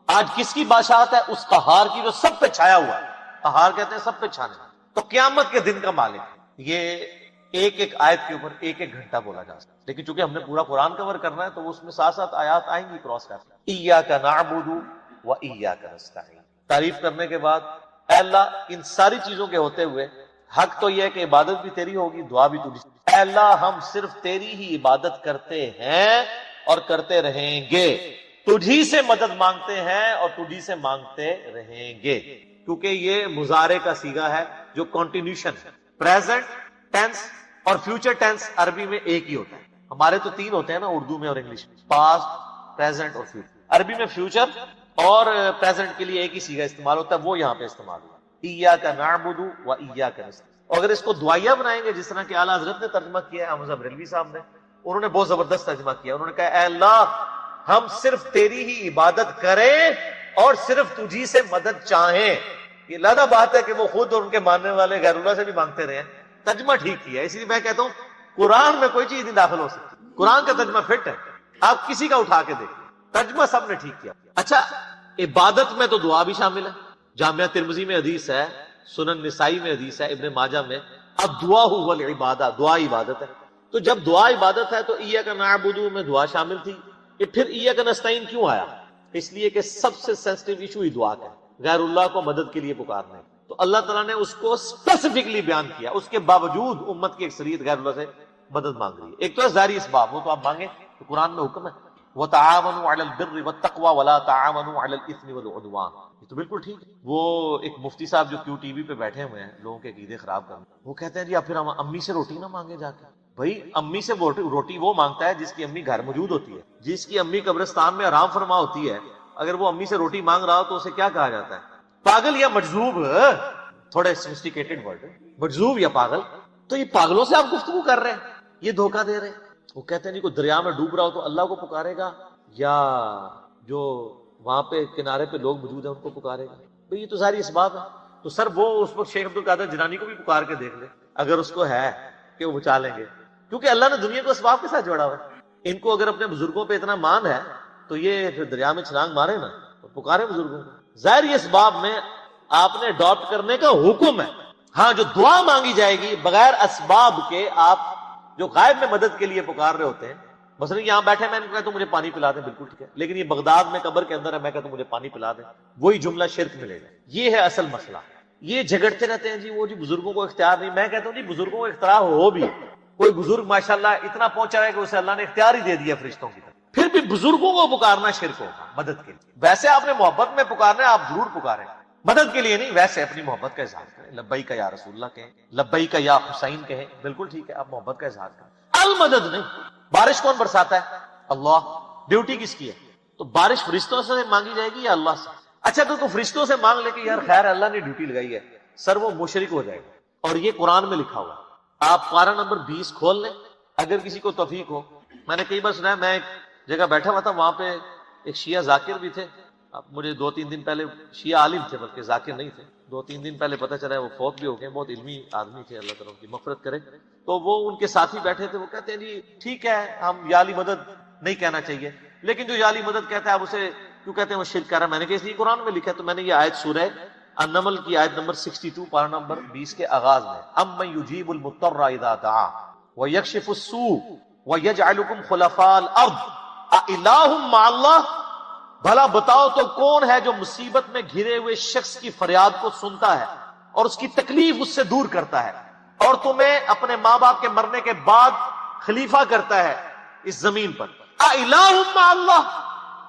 آج کس کی بادشاہت ہے؟ اس قہار کی جو سب پہ چھایا ہوا ہے، قہار کہتے ہیں سب پہ چھانے۔ تو قیامت کے دن کا مالک ہے۔ یہ ایک ایک آیت کے اوپر ایک ایک گھنٹہ بولا جا سکتا ہے، لیکن چونکہ ہم نے پورا قرآن کور کرنا ہے تو اس میں 7 آیات آئیں گی کراس کر۔ ایاک نعبد و ایاک نستعین، تعریف کرنے کے بعد اے اللہ ان ساری چیزوں کے ہوتے ہوئے حق تو یہ ہے کہ عبادت بھی تیری ہوگی، دعا بھی تجھ سے۔ اے اللہ ہم صرف تیری ہی عبادت کرتے ہیں اور کرتے رہیں گے، تجھی سے مدد مانگتے ہیں اور تجھی سے مانگتے رہیں گے، کیونکہ یہ مضارع کا صیغہ ہے جو کنٹینیوشن ہے۔ پریزنٹ ٹینس اور فیوچر ٹینس عربی میں ایک ہی ہوتا ہے، ہمارے تو 3 ہوتے ہیں نا اردو میں اور انگلش میں، پاسٹ پریزنٹ اور فیوچر۔ عربی میں فیوچر اور پریزنٹ کے لیے ایک ہی صیغہ استعمال ہوتا ہے، وہ یہاں پہ استعمال ہوا، ایاک نعبد و ایاک نستعین۔ اگر اس کو دعائیہ بنائیں گے جس طرح کہ اعلیٰ حضرت نے ترجمہ کیا ہے، احمد صاحب بریلوی صاحب نے، انہوں نے بہت زبردست ترجمہ کیا، انہوں نے کہا اے اللہ ہم صرف تیری ہی عبادت کریں اور صرف تجھی سے مدد چاہیں۔ یہ لادہ بات ہے کہ وہ خود اور ان کے ماننے والے غیر اللہ سے بھی مانگتے رہے ہیں، ترجمہ ٹھیک کیا ہے۔ اسی لیے میں کہتا ہوں قرآن میں کوئی چیز نہیں داخل ہو سکتی، قرآن کا ترجمہ فٹ ہے، آپ کسی کا اٹھا کے دیکھیں، ترجمہ سب نے ٹھیک کیا۔ اچھا عبادت میں تو دعا بھی شامل ہے، جامعہ ترمذی میں حدیث ہے، سنن نسائی میں حدیث ہے، ابن ماجہ میں الدعاء هو العبادہ، دعا عبادت ہے۔ تو جب دعا عبادت ہے تو ایاک نعبد میں دعا شامل تھی، کہ پھر ایاک نستعین کیوں آیا؟ اس لیے کہ سب سے سینسٹیو ایشو ہی دعا کا، غیر اللہ کو مدد کے لیے پکارنا ہے، تو اللہ تعالیٰ نے اس کو اسپیسیفکلی بیان کیا، اس کے باوجود امت کی اکثریت غیر اللہ سے مدد مانگ رہی ہے۔ ایک تو ہے ظاہری اسباب، وہ تو آپ مانگیں، تو قرآن میں حکم ہے وَتَعَاوَنُوا عَلَى الْبِرِّ وَالتَّقْوَى وَلَا تَعَاوَنُوا عَلَى الْإِثْمِ وَالْعُدْوَانِ، یہ تو بالکل ٹھیک ہے۔ وہ ایک مفتی صاحب جو کیو ٹی وی پہ بیٹھے ہوئے ہیں لوگوں کے عقیدے خراب کرنے، وہ کہتے ہیں جی اب پھر ہم امی سے روٹی نہ مانگے جا کے۔ بھائی امی سے روٹی وہ مانگتا ہے جس کی امی گھر موجود ہوتی ہے، جس کی امی قبرستان میں آرام فرما ہوتی ہے، اگر وہ امی سے روٹی مانگ رہا ہو تو اسے کیا کہا جاتا ہے؟ پاگل یا مجذوب، تھوڑے سوفسٹیکیٹڈ ورڈ، مجذوب یا پاگل۔ تو یہ پاگلوں سے آپ گفتگو کر رہے ہیں، یہ دھوکہ دے رہے ہیں۔ وہ کہتے ہیں جی کوئی دریا میں ڈوب رہا ہو تو اللہ کو پکارے گا یا جو وہاں پہ کنارے پہ لوگ موجود ہیں ان کو پکارے گا؟ تو یہ تو ساری اسباب ہے۔ تو سر وہ اس وقت شیخ عبد القادر جیلانی کو بھی پکار کے دیکھ لے اگر اس کو ہے کہ وہ بچا لیں گے، کیونکہ اللہ نے دنیا کو اسباب کے ساتھ جوڑا ہوا ہے۔ ان کو اگر اپنے بزرگوں پہ اتنا مان ہے تو یہ پھر دریا میں چھلانگ مارے نا اور پکارے بزرگوں کو۔ ظاہر یہ اسباب میں آپ نے اڈاپٹ کرنے کا حکم ہے۔ ہاں جو دعا مانگی جائے گی بغیر اسباب کے، آپ جو غائب میں مدد کے لیے پکار رہے ہوتے ہیں، مثلا یہاں بیٹھے میں ان کو کہتا ہوں مجھے پانی پلا دیں، بالکل ٹھیک ہے، لیکن یہ بغداد میں قبر کے اندر ہے، میں کہتا ہوں مجھے پانی پلا دیں، وہی جملہ شرک ملے گا۔ یہ ہے اصل مسئلہ۔ یہ جھگڑتے رہتے ہیں جی وہ جی بزرگوں کو اختیار نہیں، میں کہتا ہوں جی بزرگوں کو اختیار ہو بھی، کوئی بزرگ ماشاءاللہ اتنا پہنچا ہے کہ اسے اللہ نے اختیار ہی دے دیا فرشتوں کی طرف، پھر بھی بزرگوں کو پکارنا شرک ہوگا مدد کے لیے۔ ویسے آپ نے محبت میں پکارنا ہے، آپ ضرور پکاریں، مدد کے لیے نہیں، ویسے اپنی محبت کا اظہار کریں، لبیک یا رسول اللہ کہیں، لبیک یا حسین کہیں، بالکل ٹھیک ہے، آپ محبت کا اظہار کریں، المدد نہیں۔ بارش کون برساتا ہے؟ اللہ۔ ڈیوٹی کس کی ہے؟ تو بارش فرشتوں سے مانگی جائے گی یا اللہ سے؟ اچھا اگر کوئی فرشتوں سے مانگ لے کہ یار خیر اللہ نے ڈیوٹی لگائی ہے، سر وہ مشرک ہو جائے گا، اور یہ قرآن میں لکھا ہوا ہے۔ آپ پارہ نمبر 20 کھول لیں، اگر کسی کو توفیق ہو۔ میں نے کئی بار سنا ہے، میں ایک جگہ بیٹھا ہوا تھا، وہاں پہ ایک شیعہ ذاکر بھی تھے، اب مجھے 2-3 دن پہلے، شیعہ عالم تھے بلکہ ذاکر نہیں تھے، 2-3 دن پہلے پتہ چلا ہے وہ فوت بھی ہو گئے، بہت علمی آدمی تھے، اللہ تعالیٰ ان کی مغفرت کرے۔ تو وہ ان کے ساتھی بیٹھے تھے، وہ کہتے ہیں جی ٹھیک ہے ہم یا علی مدد نہیں کہنا چاہیے، لیکن جو یا علی مدد کہتا ہے آپ اسے کیوں کہتے ہیں، وہ شرک کر رہا ہے۔ میں نے کہا اس لیے قرآن میں لکھا ہے، تو میں نے یہ آیت سورہ النمل کی آیت نمبر 62 پارہ نمبر 20 کے آغاز میں، امن یجیب المضطر اذا دعا ویکشف السوء ویجعلکم خلفاء الارض االہ مع اللہ، بھلا بتاؤ تو کون ہے جو مصیبت میں گھرے ہوئے شخص کی فریاد کو سنتا ہے اور اس کی تکلیف اس سے دور کرتا ہے، اور تمہیں اپنے ماں باپ کے مرنے کے بعد خلیفہ کرتا ہے اس زمین پر۔ االہ مع اللہ،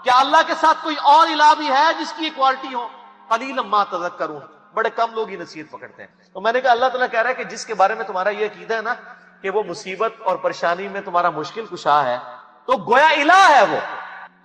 کیا اللہ کے ساتھ کوئی اور الہ بھی ہے جس کی ایکوالٹی ہو؟ قلیلا ما تذکرون، بڑے کم لوگ ہی نصیحت پکڑتے ہیں۔ تو میں نے کہا اللہ تعالیٰ کہہ رہا ہے کہ جس کے بارے میں تمہارا یہ عقیدہ ہے نا کہ وہ مصیبت اور پریشانی میں تمہارا مشکل کشا ہے، تو گویا الہ ہے وہ۔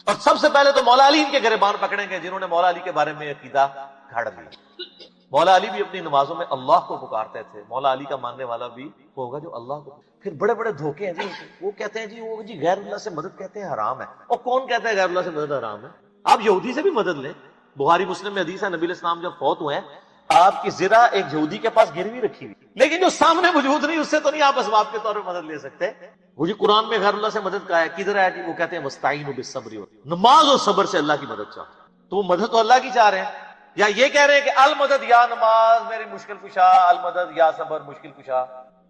اور سب سے پہلے تو مولا علی ان کے گریبان پکڑیں گے جنہوں نے مولا علی کے بارے میں عقیدہ گھڑ لیا۔ مولا علی بھی اپنی نمازوں میں اللہ کو پکارتے تھے، مولا علی کا ماننے والا بھی ہوگا جو اللہ کو۔ پھر بڑے بڑے دھوکے ہیں جی، وہ کہتے ہیں جی وہ جی غیر اللہ سے مدد کہتے ہیں حرام ہے، اور کون کہتا ہے غیر اللہ سے مدد حرام ہے؟ آپ یہودی سے بھی مدد لیں، بخاری مسلم میں حدیث ہے، نبی علیہ السلام جب فوت ہوئے ہیں آپ کی زرہ ایک یہودی کے پاس گروی رکھی ہوئی، لیکن جو سامنے موجود نہیں اس سے تو نہیں آپ اسباب کے طور پر مدد لے سکتے۔ وہ جی قرآن میں غیر اللہ سے مدد کہا ہے، کدھر ہے جی؟ وہ کہتے ہیں مستعینوا بالصبر، نماز اور صبر سے اللہ کی مدد چاہتے ہیں، تو وہ مدد تو اللہ کی چاہ رہے ہیں، یا یہ کہہ رہے ہیں کہ المدد یا نماز میری مشکل کشا، المدد یا صبر مشکل کشا،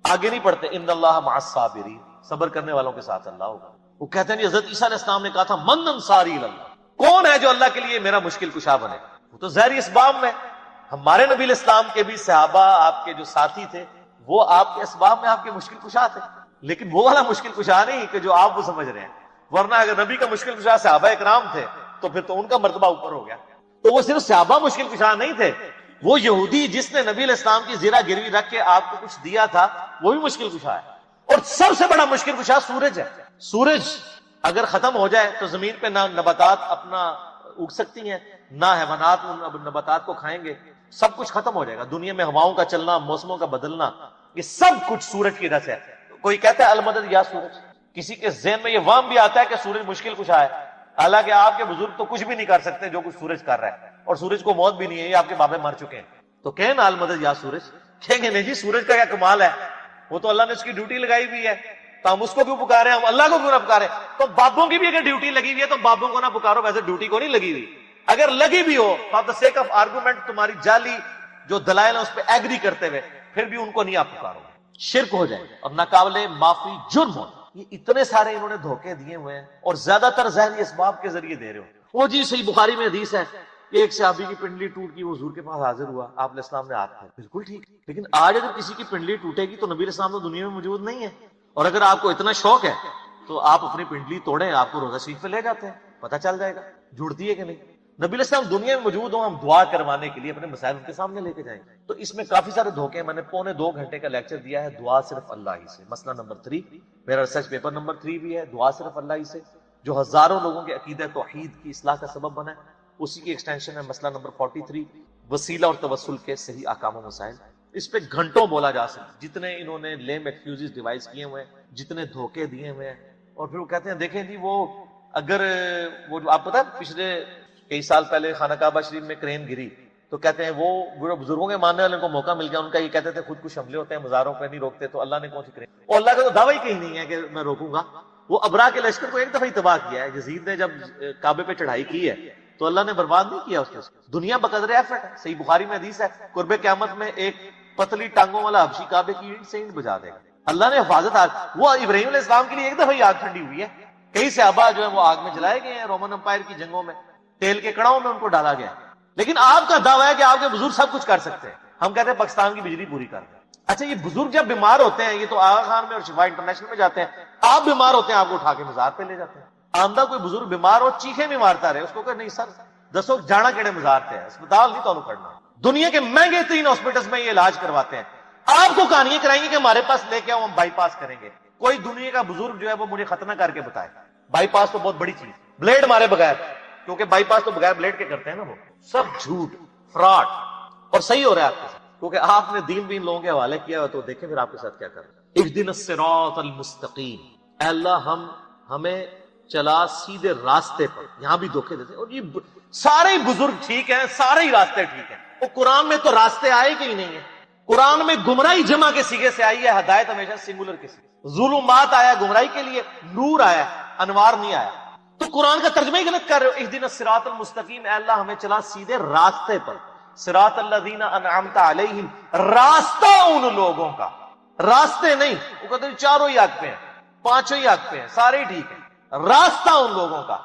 آگے نہیں پڑھتے ان اللہ مع الصابرین، صبر کرنے والوں کے ساتھ اللہ ہوگا۔ وہ کہتے ہیں حضرت عیسیٰ علیہ السلام نے کہا تھا من انصاری اللہ، کون ہے جو اللہ کے لیے میرا مشکل کشا بنے؟ وہ تو ظاہری اسباب میں، ہمارے نبی علیہ السلام کے بھی صحابہ آپ کے جو ساتھی تھے وہ آپ کے اسباب میں آپ کے مشکل کشا تھے، لیکن وہ والا مشکل کشا نہیں کہ جو آپ وہ سمجھ رہے ہیں، ورنہ اگر نبی کا مشکل کشا صحابہ اکرام تھے تو پھر تو ان کا مرتبہ اوپر ہو گیا۔ تو وہ صرف صحابہ مشکل کشا نہیں تھے، وہ یہودی جس نے نبی علیہ السلام کی زرہ گروی رکھ کے آپ کو کچھ دیا تھا وہ بھی مشکل کشا ہے۔ اور سب سے بڑا مشکل کشا سورج ہے۔ سورج اگر ختم ہو جائے تو زمین پہ نہ نباتات اپنا اگ سکتی ہیں، نہ حیوانات ان نباتات کو کھائیں گے، سب کچھ ختم ہو جائے گا۔ دنیا میں ہواؤں کا چلنا، موسموں کا بدلنا، یہ سب کچھ سورج کی وجہ سے ہے۔ کوئی کہتا ہے المدد یا سورج، کسی کے ذہن میں یہ وہم بھی آتا ہے کہ سورج مشکل کشا ہے، حالانکہ آپ کے بزرگ تو کچھ بھی نہیں کر سکتے جو کچھ سورج کر رہا ہے، اور سورج کو موت بھی نہیں ہے، یہ آپ کے بابے مر چکے ہیں۔ تو کہیں نا المدد یا سورج، کہیں گے نہیں جی سورج کا کیا کمال ہے، وہ تو اللہ نے اس کی ڈیوٹی لگائی ہوئی ہے، تو ہم اس کو کیوں پکارے، ہم اللہ کو کیوں نہ پکارے؟ تو بابوں کی بھی اگر ڈیوٹی لگی ہوئی ہے تو بابوں کو نہ پکارو، ویسے ڈیوٹی کو نہیں لگی ہوئی، اگر لگی بھی ہو for the sake of argument, تمہاری جعلی جو دلائل ہیں اس پہ ایگری کرتے ہوئے، پھر بھی ان کو نہیں آپ پکارو، شرک ہو جائے اور ناقابل معافی جرم ہو۔ یہ اتنے سارے انہوں نے دھوکے دیے ہوئے ہیں، اور زیادہ تر ظاہری اسباب کے ذریعے دے رہے ہو۔ وہ جی صحیح بخاری میں حدیث ہے کہ ایک صحابی کی پنڈلی ٹوٹ گئی، وہ حضور کے پاس حاضر ہوا، آپ علیہ السلام نے ہاتھ پھیرا، بالکل ٹھیک، لیکن آج اگر کسی کی پنڈلی ٹوٹے گی تو نبی علیہ السلام تو دنیا میں موجود نہیں ہے، اور اگر آپ کو اتنا شوق ہے تو آپ اپنی پنڈلی توڑیں، آپ کو روزہ شریف پہ لے جاتے ہیں، پتہ چل جائے گا جڑتی ہے کہ نہیں۔ نبی علیہ السلام دنیا میں موجود ہوں، ہم دعا کروانے کے لیے اپنے مسائل ان کے سامنے لے کے جائیں گے۔ تو اس میں کافی سارے دھوکے ہیں، میں نے 2.25 گھنٹے کا لیکچر دیا ہے دعا صرف اللہ ہی سے، مسئلہ نمبر 3 میرا ریسرچ پیپر نمبر 3 بھی ہے، دعا صرف اللہ ہی سے، جو ہزاروں لوگوں کے عقیدہ توحید کی اصلاح کا سبب بنا ہے، اسی کی ایکسٹینشن ہے مسئلہ نمبر 43 وسیلہ اور توسل کے صحیح احکام و مسائل۔ اس پہ گھنٹوں بولا جا سکتا، جتنے انہوں نے لیم ایکسکیوزز ڈیوائز کیے ہوئے ہیں، جتنے دھوکے دیے ہوئے ہیں، اور پھر وہ کہتے ہیں دیکھیں جی وہ اگر وہ آپ پتہ ہے پچھلے کئی سال پہلے خانہ کعبہ شریف میں کرین گری تو کہتے ہیں وہ بزرگوں کے ماننے والوں کو موقع مل گیا، ان کا یہ کہتے تھے خود کچھ حملے ہوتے ہیں مزاروں پہ نہیں روکتے، تو اللہ نے کون سی کرین، اور اللہ کا تو دعویٰ ہی کہیں نہیں ہے کہ میں روکوں گا۔ وہ ابرا کے لشکر کو ایک دفعہ ہی تباہ کیا ہے، یزید نے جب کعبے پہ چڑھائی کی ہے تو اللہ نے برباد نہیں کیا اس کو، دنیا بقدر ایفرٹ ہے۔ صحیح بخاری میں حدیث ہے قرب قیامت میں ایک پتلی ٹانگوں والا حبشی کعبے کی اینٹ سے اینٹ بجا دے گا، اللہ نے حفاظت وہ ابراہیم علیہ السلام کے لیے ایک دفعہ ہی آگ ٹھنڈی ہوئی ہے، کئی صحابہ جو ہے وہ آگ میں جلائے گئے ہیں، رومن امپائر کی جنگوں میں تیل کے کڑاؤں میں ان کو ڈالا گیا، لیکن آپ کا دعویٰ ہے کہ آپ کے بزرگ سب کچھ کر سکتے ہیں، ہم کہتے ہیں پاکستان کی بجلی پوری کر دیں۔ اچھا یہ بزرگ جب بیمار ہوتے ہیں، یہ تو آغا خان میں اور شفا انٹرنیشنل میں جاتے ہیں، آپ بیمار ہوتے ہیں آپ کو اٹھا کے مزار پہ لے جاتے ہیں۔ آمدہ کوئی بزرگ بیمار ہو چیخیں بھی مارتا رہے، اس کو کہ نہیں سر دسو جانا کیڑے مزار تے اسپتال نہیں تو کرنا، دنیا کے مہنگے ترین ہاسپٹلس میں یہ علاج کرواتے ہیں. آپ کو کہانیاں کرائیں گے کہ ہمارے پاس لے کے آؤ ہم بائی پاس کریں گے. کوئی دنیا کا بزرگ جو ہے وہ مجھے ختنہ کر کے بتائے. بائی پاس تو بہت بڑی چیز, بلیڈ مارے بغیر, کیونکہ بائی پاس تو بغیر بلیڈ کے کرتے ہیں نا, وہ سب جھوٹ فراڈ. اور صحیح ہو رہا ہے آپ کے ساتھ, کیونکہ آپ نے دین بین لوگوں کے حوالے کیا ہوا, تو دیکھیں پھر آپ کے ساتھ کیا کر رہے ہیں. اہدنا الصراط المستقیم, اے اللہ ہمیں چلا سیدھے راستے پر. یہاں بھی دھوکے دیتے ہیں, اور یہ سارے بزرگ ٹھیک ہیں, سارے ہی راستے ٹھیک ہیں. وہ قرآن میں تو راستے آئے کہ ہی نہیں ہیں. قرآن میں گمراہی جمع کے سیغے سے آئی ہے, ہدایت ہمیشہ سنگولر کے سیغے. ظلمات آیا گمراہی کے لیے, نور آیا, انوار نہیں آیا. تو قرآن کا ترجمہ ہی غلط کر رہے ہو. اہدنا الصراط المستقیم, اے اللہ ہمیں چلا سیدھے راستے پر. صراط الذین انعمت علیہم, راستہ ان لوگوں کا, راستے نہیں. وہ کہتے ہیں چاروں ہی حق پہ ہیں, پانچوں ہی حق پہ ہیں, سارے ہی ٹھیک ہیں. راستہ ان لوگوں کا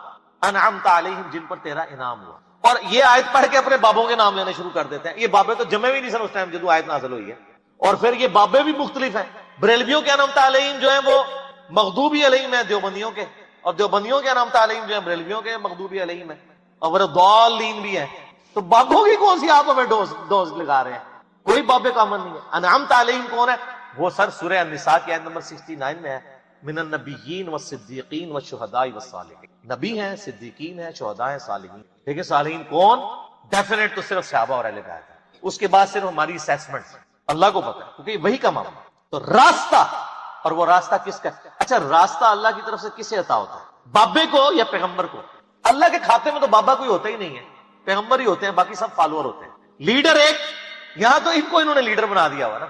انعمت علیہم, جن پر تیرا انعام ہوا. اور یہ آیت پڑھ کے اپنے بابوں کے نام لینے شروع کر دیتے ہیں. یہ بابے تو جمع بھی نہیں سن اس ٹائم جدو آیت نازل ہوئی ہے. اور پھر یہ بابے بھی مختلف ہیں. بریلویوں کے انعمت علیہم جو ہیں وہ مغضوبی علیہم ہیں دیوبندیوں کے, اور دیوبندیوں کے انعمت علیہم جو ہیں بریلویوں کے مغضوبی علیہم ہیں, اور ضالین بھی ہیں. تو بابوں کی کون سی آپ ہمیں ڈوز لگا رہے ہیں؟ کوئی بابے کا عمل نہیں ہے. انعمت علیہم کون ہے؟ وہ سر سورہ النساء کی آیت نمبر 69 میں ہے, من النبیین والصدیقین والشہداء والصالحین. نبی ہیں, صدیقین ہیں, شہداء ہیں, صالحین. لیکن صالحین کون؟ ڈیفینیٹ تو صرف صحابہ اور اہل بیت ہے. اس کے بعد صرف ہماری اسیسمنٹ اللہ کو پتا ہے, کیونکہ وہی کا معاملہ. تو راستہ, اور وہ راستہ کس کا؟ اچھا, راستہ اللہ کی طرف سے کسے عطا ہوتا ہے, بابے کو یا پیغمبر کو؟ اللہ کے کھاتے میں تو بابا کوئی ہوتا ہی نہیں ہے, پیغمبر ہی ہوتے ہیں, باقی سب فالوور ہوتے ہیں. لیڈر ایک, یہاں تو ان کو انہوں نے لیڈر بنا دیا ہوا نا,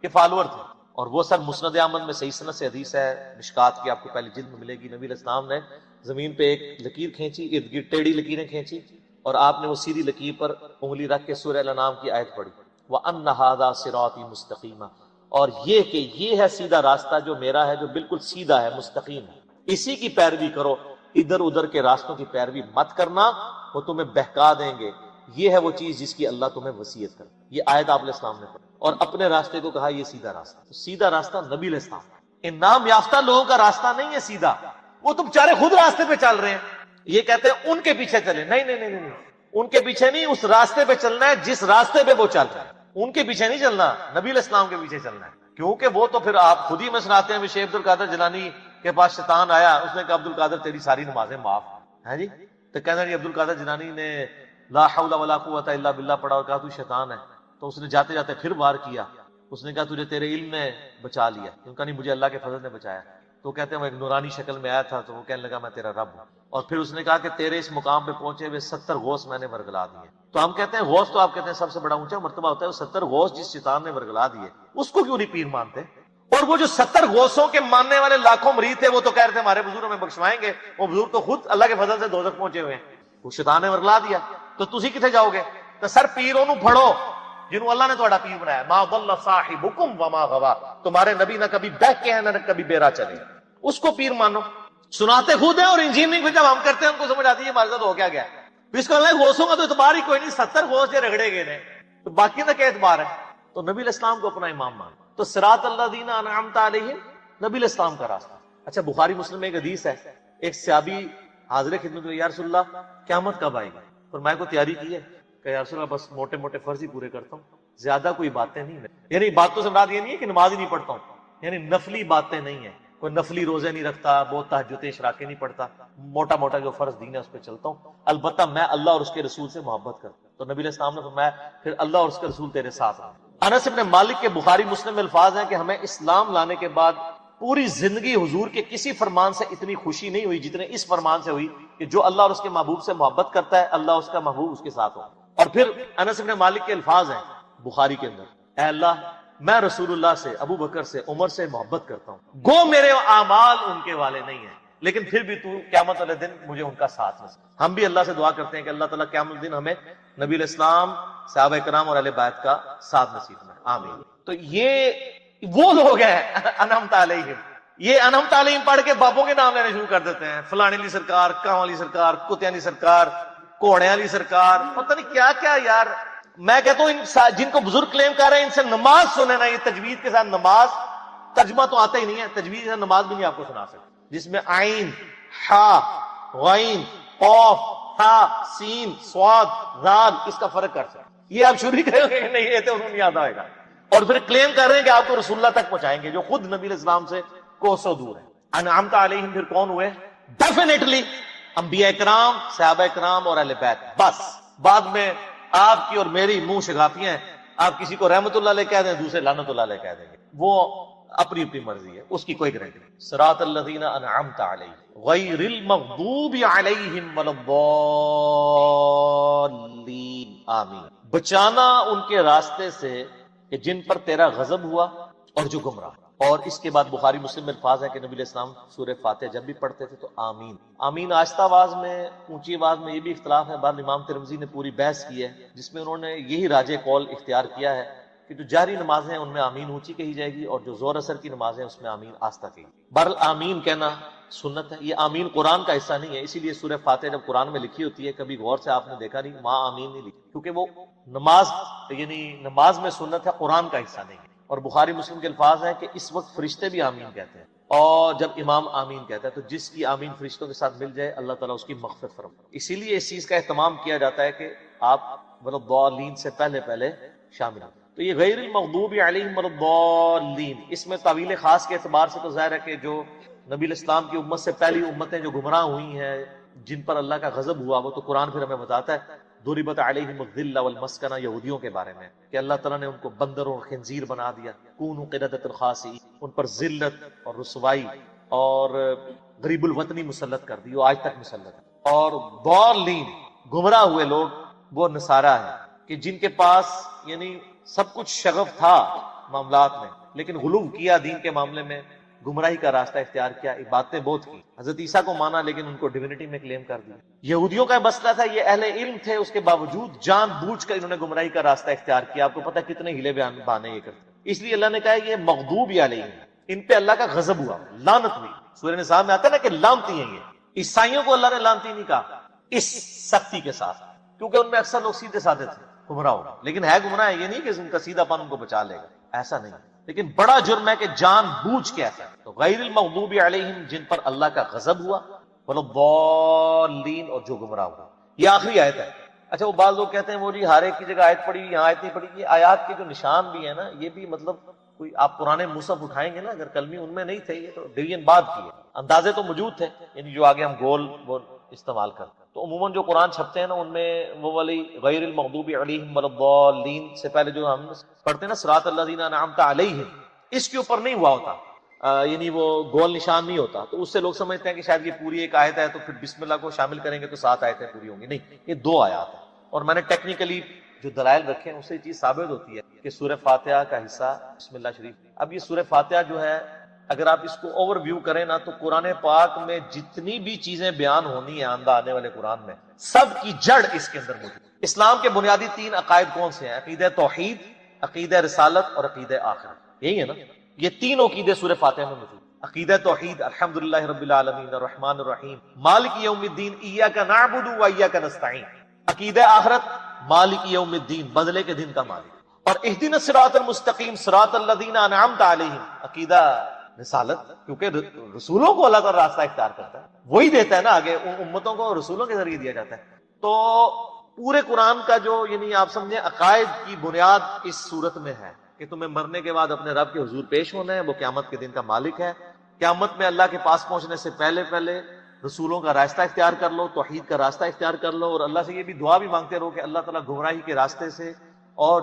کہ فالوور تھے. اور وہ سب مسند احمد میں صحیح سند سے حدیث ہے, مشکات کی آپ کو پہلی جلد میں ملے گی. نبی علیہ السلام نے زمین پہ ایک لکیر کھینچی, ارد گرد ٹیڑھی لکیریں کھینچی, اور آپ نے وہ سیدھی لکیر پر انگلی رکھ کے سورہ الانعام کی آیت پڑھی, وَأَنَّ هَذَا صِرَاطِي مُسْتَقِيمًا, اور یہ کہ یہ ہے سیدھا راستہ جو میرا ہے, جو بالکل سیدھا ہے, مستقیم ہے, اسی کی پیروی کرو, ادھر ادھر کے راستوں کی پیروی مت کرنا, وہ تمہیں بہکا دیں گے. یہ ہے وہ چیز جس کی اللہ تمہیں وصیت کرے. یہ آیت آپ علیہ السلام نے پڑھی, اور اپنے راستے کو کہا یہ سیدھا راستہ. تو سیدھا راستہ نبی علیہ السلام, ان نام یافتہ لوگوں کا راستہ نہیں ہے سیدھا. وہ تو بیچارے خود راستے پہ چل رہے ہیں, یہ کہتے ہیں ان کے پیچھے چلے. نہیں نہیں نہیں نہیں, ان کے پیچھے نہیں, اس راستے پہ چلنا ہے جس راستے پہ وہ چل رہے ہیں. ان کے پیچھے نہیں چلنا, نبی علیہ السلام کے پیچھے چلنا ہے. کیونکہ وہ تو پھر آپ خود ہی میں سناتے ہیں, شیخ عبد القادر جیلانی کے پاس شیطان آیا, اس نے کہا عبد القادر تیری ساری نمازیں معاف ہیں جی. تو کہنا جی عبد القادر جیلانی نے لا حول ولا قوت الا باللہ پڑھا اور کہا تو شیطان ہے. تو اس نے جاتے جاتے پھر وار کیا, اس نے کہا تجھے تیرے علم نے بچا لیا. کیوں کہا نہیں, مجھے اللہ کے فضل نے بچایا. تو کہتے ہیں وہ ایک نورانی شکل میں آیا تھا, تو وہ کہنے لگا میں تیرا رب ہوں. اور پھر اس نے کہا کہ تیرے اس مقام پہ پہنچے ہوئے 70 غوث میں نے ورگلا دیے. تو ہم کہتے ہیں غوث تو آپ کہتے ہیں سب سے بڑا اونچا مرتبہ ہوتا ہے, وہ 70 غوث جس شیطان نے ورگلا دیے اس کو کیوں نہیں پیر مانتے؟ اور وہ جو 70 غوثوں کے ماننے والے لاکھوں مرید تھے, وہ تو کہہ رہے تھے ہمارے بزرگ ہمیں بخشوائیں گے. وہ بزرگ تو خود اللہ کے فضل سے دوزخ پہنچے ہوئے ہیں, وہ شیطان نے ورگلا دیا. تو تسی کتنے جاؤ گے؟ تو سر پیروں نو پھڑو جنہوں اللہ نے تہاڈا پیر بنایا. ما ضل صاحبکم وما غوا, تمہارے نبی نہ کبھی بہک کے ہیں نہ کبھی بیرا چلے, اس کو پیر مانو. سناتے خود ہیں, اور انجینئرنگ جب ہم کرتے ہیں ان کو سمجھ آتی ہے ہمارے ساتھ ہو کیا گیا. اس کو اللہ غوثوں کا تو اعتبار ہی کوئی نہیں, 70 غوث جو رگڑے گئے ہیں, تو باقی کا کیا اعتبار ہے؟ تو نبی علیہ السلام کو اپنا امام مان. تو صراط الذین انعمت علیہم نبی علیہ السلام کا راستہ. اچھا, بخاری مسلم میں ایک حدیث ہے, ایک صحابی حاضر خدمت میں, یا رسول اللہ قیامت کب آئے گی؟ فرمایا کو تیاری کی ہے؟ کہ یا رسول اللہ بس موٹے موٹے فرض ہی پورے کرتا ہوں, زیادہ کوئی باتیں نہیں. یعنی باتوں سے مراد یہ نہیں ہے کہ نماز ہی نہیں پڑھتا ہوں, یعنی نفلی باتیں نہیں ہیں, کوئی نفلی روزے نہیں رکھتا, بہت تہجد اشراقیں نہیں پڑھتا, موٹا موٹا جو فرض دین ہے اس پہ چلتا ہوں. البتہ میں اللہ اور اس کے رسول سے محبت کرتا ہوں. تو نبی علیہ السلام نے فرمایا پھر اللہ اور اس کے رسول تیرے ساتھ ہیں. انس بن مالک کے بخاری مسلم میں الفاظ ہیں کہ ہمیں اسلام لانے کے بعد پوری زندگی حضور کے کسی فرمان سے اتنی خوشی نہیں ہوئی جتنے اس فرمان سے ہوئی کہ جو اللہ اور اس کے محبوب سے محبت کرتا ہے, اللہ اس کا محبوب اس کے ساتھ ہو. اور پھر انس بن مالک کے الفاظ ہیں بخاری کے اندر, اے اللہ میں رسول اللہ سے, ابو بکر سے, عمر سے محبت کرتا ہوں, گو میرے اعمال ان کے والے نہیں ہیں, لیکن پھر بھی تو قیامت والے دن مجھے ان کا ساتھ نصیب. ہم بھی اللہ سے دعا کرتے ہیں کہ اللہ تعالیٰ قیامت الدن ہمیں نبی علیہ السلام, صحابہ کرام اور اہل بیت کا ساتھ نصیب کرے, آمین. تو یہ وہ لوگ ہیں انعمت علیہم. یہ انعمت علیہم پڑھ کے بابوں کے نام لینے شروع کر دیتے ہیں, فلانے علی سرکار, کاں علی سرکار, کتے علی سرکار, کوڑے علی سرکار, پتہ نہیں کیا کیا. یار میں کہتا ہوں جن کو بزرگ کلیم کر رہے ہیں ان سے نماز سنے نا, یہ تجوید کے ساتھ نماز, ترجمہ تو آتا ہی نہیں ہے, تجوید سے نماز بھی نہیں آپ کو سنا سکتے, جس میں عین, حا, غین, قاف, حا, سین, صاد, ذال اس کا فرق کر سکتے. یہ آپ شروع کریں گے کہ نہیں یہ تو انہوں نہیں یاد آئے گا، اور پھر کلیم کر رہے ہیں کہ آپ کو رسول اللہ تک پہنچائیں گے جو خود نبی علیہ السلام سے کوسوں دور ہے۔ انعمت علیہم پھر کون ہوئے؟ ڈیفینیٹلی انبیاء کرام، صحابہ کرام اور اہل بیت، بس بعد میں آپ کی اور میری منہ شگافیاں ہیں، آپ کسی کو رحمت اللہ علیہ کہہ دیں، دوسرے لعنت اللہ علیہ کہہ دیں گے، وہ اپنی اپنی مرضی ہے، اس کی کوئی گارنٹی نہیں۔ صراط الذین انعمت علیہم غیر المغضوب علیہم ولا الضالین آمین۔ بچانا ان کے راستے سے کہ جن پر تیرا غضب ہوا اور جو گمراہ۔ اور اس کے بعد بخاری مسلم میں الفاظ ہے کہ نبی علیہ السلام سورہ فاتحہ جب بھی پڑھتے تھے تو آمین، آمین آہستہ آواز میں، اونچی آواز میں، یہ بھی اختلاف ہے۔ بعد امام ترمذی نے پوری بحث کی ہے جس میں انہوں نے یہی راجح قول اختیار کیا ہے کہ جو جہری نمازیں ہیں ان میں آمین اونچی کہی جائے گی، اور جو زور اثر کی نمازیں ہیں اس میں آمین آہستہ کہی۔ بہرحال آمین کہنا سنت ہے، یہ آمین قرآن کا حصہ نہیں ہے، اسی لیے سورہ فاتحہ جب قرآن میں لکھی ہوتی ہے کبھی غور سے آپ نے دیکھا نہیں ماں آمین نہیں لکھی، کیونکہ وہ نماز یعنی نماز میں سنت ہے، قرآن کا حصہ نہیں ہے۔ اور بخاری مسلم کے الفاظ ہیں کہ اس وقت فرشتے بھی آمین کہتے ہیں، اور جب امام آمین کہتا ہے تو جس کی آمین فرشتوں کے ساتھ مل جائے اللہ تعالیٰ اس کی مغفرت فرمائے۔ اسی لیے اس چیز کا اہتمام کیا جاتا ہے کہ آپ والضالین سے پہلے شامل ہیں۔ تو یہ غیر المغضوب علیہم والضالین، اس میں طویل خاص کے اعتبار سے تو ظاہر ہے کہ جو نبی علیہ السلام کی امت سے پہلی امتیں جو گمراہ ہوئی ہیں، جن پر اللہ کا غضب ہوا، وہ تو قرآن پھر ہمیں بتاتا ہے ضربت علیہم الذلہ والمسکنہ، یہودیوں کے بارے میں کہ اللہ تعالیٰ نے ان کو بندر اور خنزیر بنا دیا، کونوا قردۃ خاسئین، ان پر ذلت اور رسوائی اور غریب الوطنی مسلط کر دی، وہ آج تک مسلط ہے۔ اور ضالین گمراہ ہوئے لوگ وہ نصارہ ہیں کہ جن کے پاس یعنی سب کچھ شغف تھا معاملات میں، لیکن غلو کیا دین کے معاملے میں، گمراہی کا راستہ اختیار کیا، عبادتیں بہت کی، حضرت عیسیٰ کو مانا لیکن ان کو ڈیوینٹی میں کلیم کر دیا۔ یہودیوں کا مسئلہ تھا، یہ اہل علم تھے، اس کے باوجود جان بوجھ کر انہوں نے گمراہی کا راستہ اختیار کیا۔ آپ کو پتہ کتنے ہیلے بہانے یہ کرتے، اس لیے اللہ نے کہا یہ مغضوب علیہم، ان پہ اللہ کا غضب ہوا، لعنت ہوئی۔ سورہ نساء میں آتا ہے نا کہ لعنتی ہیں یہ، عیسائیوں کو اللہ نے لعنتی نہیں کہا اس سختی کے ساتھ، کیونکہ ان میں اکثر لوگ سیدھے سادے تھے، گمراہ ہوگا، لیکن ہے گمراہ ہے، یہ نہیں کہ ان کا سیدھا پن ان کو بچا لے گا، ایسا نہیں، لیکن بڑا جرم ہے کہ جان بوجھ کے ایسا۔ تو غیر المغضوب علیہم جن پر اللہ کا غضب ہوا، والضالین اور جو گمراہ ہوا۔ یہ آخری آیت ہے۔ اچھا وہ بعض لوگ کہتے ہیں وہ جی ہر ایک کی جگہ آیت پڑھی، یہاں آیت نہیں پڑھی۔ یہ آیات کے جو نشان بھی ہیں نا، یہ بھی مطلب کوئی آپ پرانے مصحف اٹھائیں گے نا، اگر کلمی ان میں نہیں تھے، یہ تو ڈویژن بعد کی ہے، اندازے تو موجود تھے، یعنی جو آگے ہم گول وہ استعمال کرتے ہیں۔ تو عموماً جو قرآن چھپتے ہیں نا ان میں وہ والی غیر المغضوب علیہم والضالین سے پہلے جو ہم پڑھتے ہیں نا صراط الذین انعمت علیہم، اس کے اوپر نہیں ہوا ہوتا، یعنی وہ گول نشان نہیں ہوتا، تو اس سے لوگ سمجھتے ہیں کہ شاید یہ پوری ایک آیت ہے تو پھر بسم اللہ کو شامل کریں گے تو 7 آیتیں پوری ہوں گی، نہیں، یہ 2 آیات ہیں۔ اور میں نے ٹیکنیکلی جو دلائل رکھے ہیں اس سے یہ چیز ثابت ہوتی ہے کہ سورہ فاتحہ کا حصہ بسم اللہ شریف۔ اب یہ سورہ فاتحہ جو ہے اگر آپ اس کو اوور ویو کریں نا تو قرآن پاک میں جتنی بھی چیزیں بیان ہونی ہیں آئندہ آنے والے قرآن میں، سب کی جڑ اس کے اندر موجود ہے۔ اسلام کے بنیادی 3 عقائد کون سے ہیں؟ عقیدہ توحید، عقیدہ رسالت اور عقیدہ آخرت، یہی ہے نا، یہ 3 عقیدے سورہ فاتحہ میں موجود۔ عقیدہ توحید الحمدللہ رب العالمین الرحمن الرحیم مالک یوم الدین ایاک نعبد و ایاک نستعین۔ عقیدہ آخرت مالک یوم الدین، بدلے کے دن کا مالک، اور اہدنا الصراط المستقیم صراط الذین انعمت علیہم۔ عقیدہ رسالت، کیونکہ رسولوں کو اللہ تعالیٰ راستہ اختیار کرتا ہے، وہی دیتا ہے نا آگے، امتوں کو رسولوں کے ذریعے دیا جاتا ہے۔ تو پورے قرآن کا جو یعنی آپ سمجھیں عقائد کی بنیاد اس صورت میں ہے کہ تمہیں مرنے کے بعد اپنے رب کے حضور پیش ہونا ہے، وہ قیامت کے دن کا مالک ہے۔ قیامت میں اللہ کے پاس پہنچنے سے پہلے رسولوں کا راستہ اختیار کر لو، توحید کا راستہ اختیار کر لو، اور اللہ سے یہ بھی دعا بھی مانگتے رہو کہ اللہ تعالیٰ گمراہی کے راستے سے اور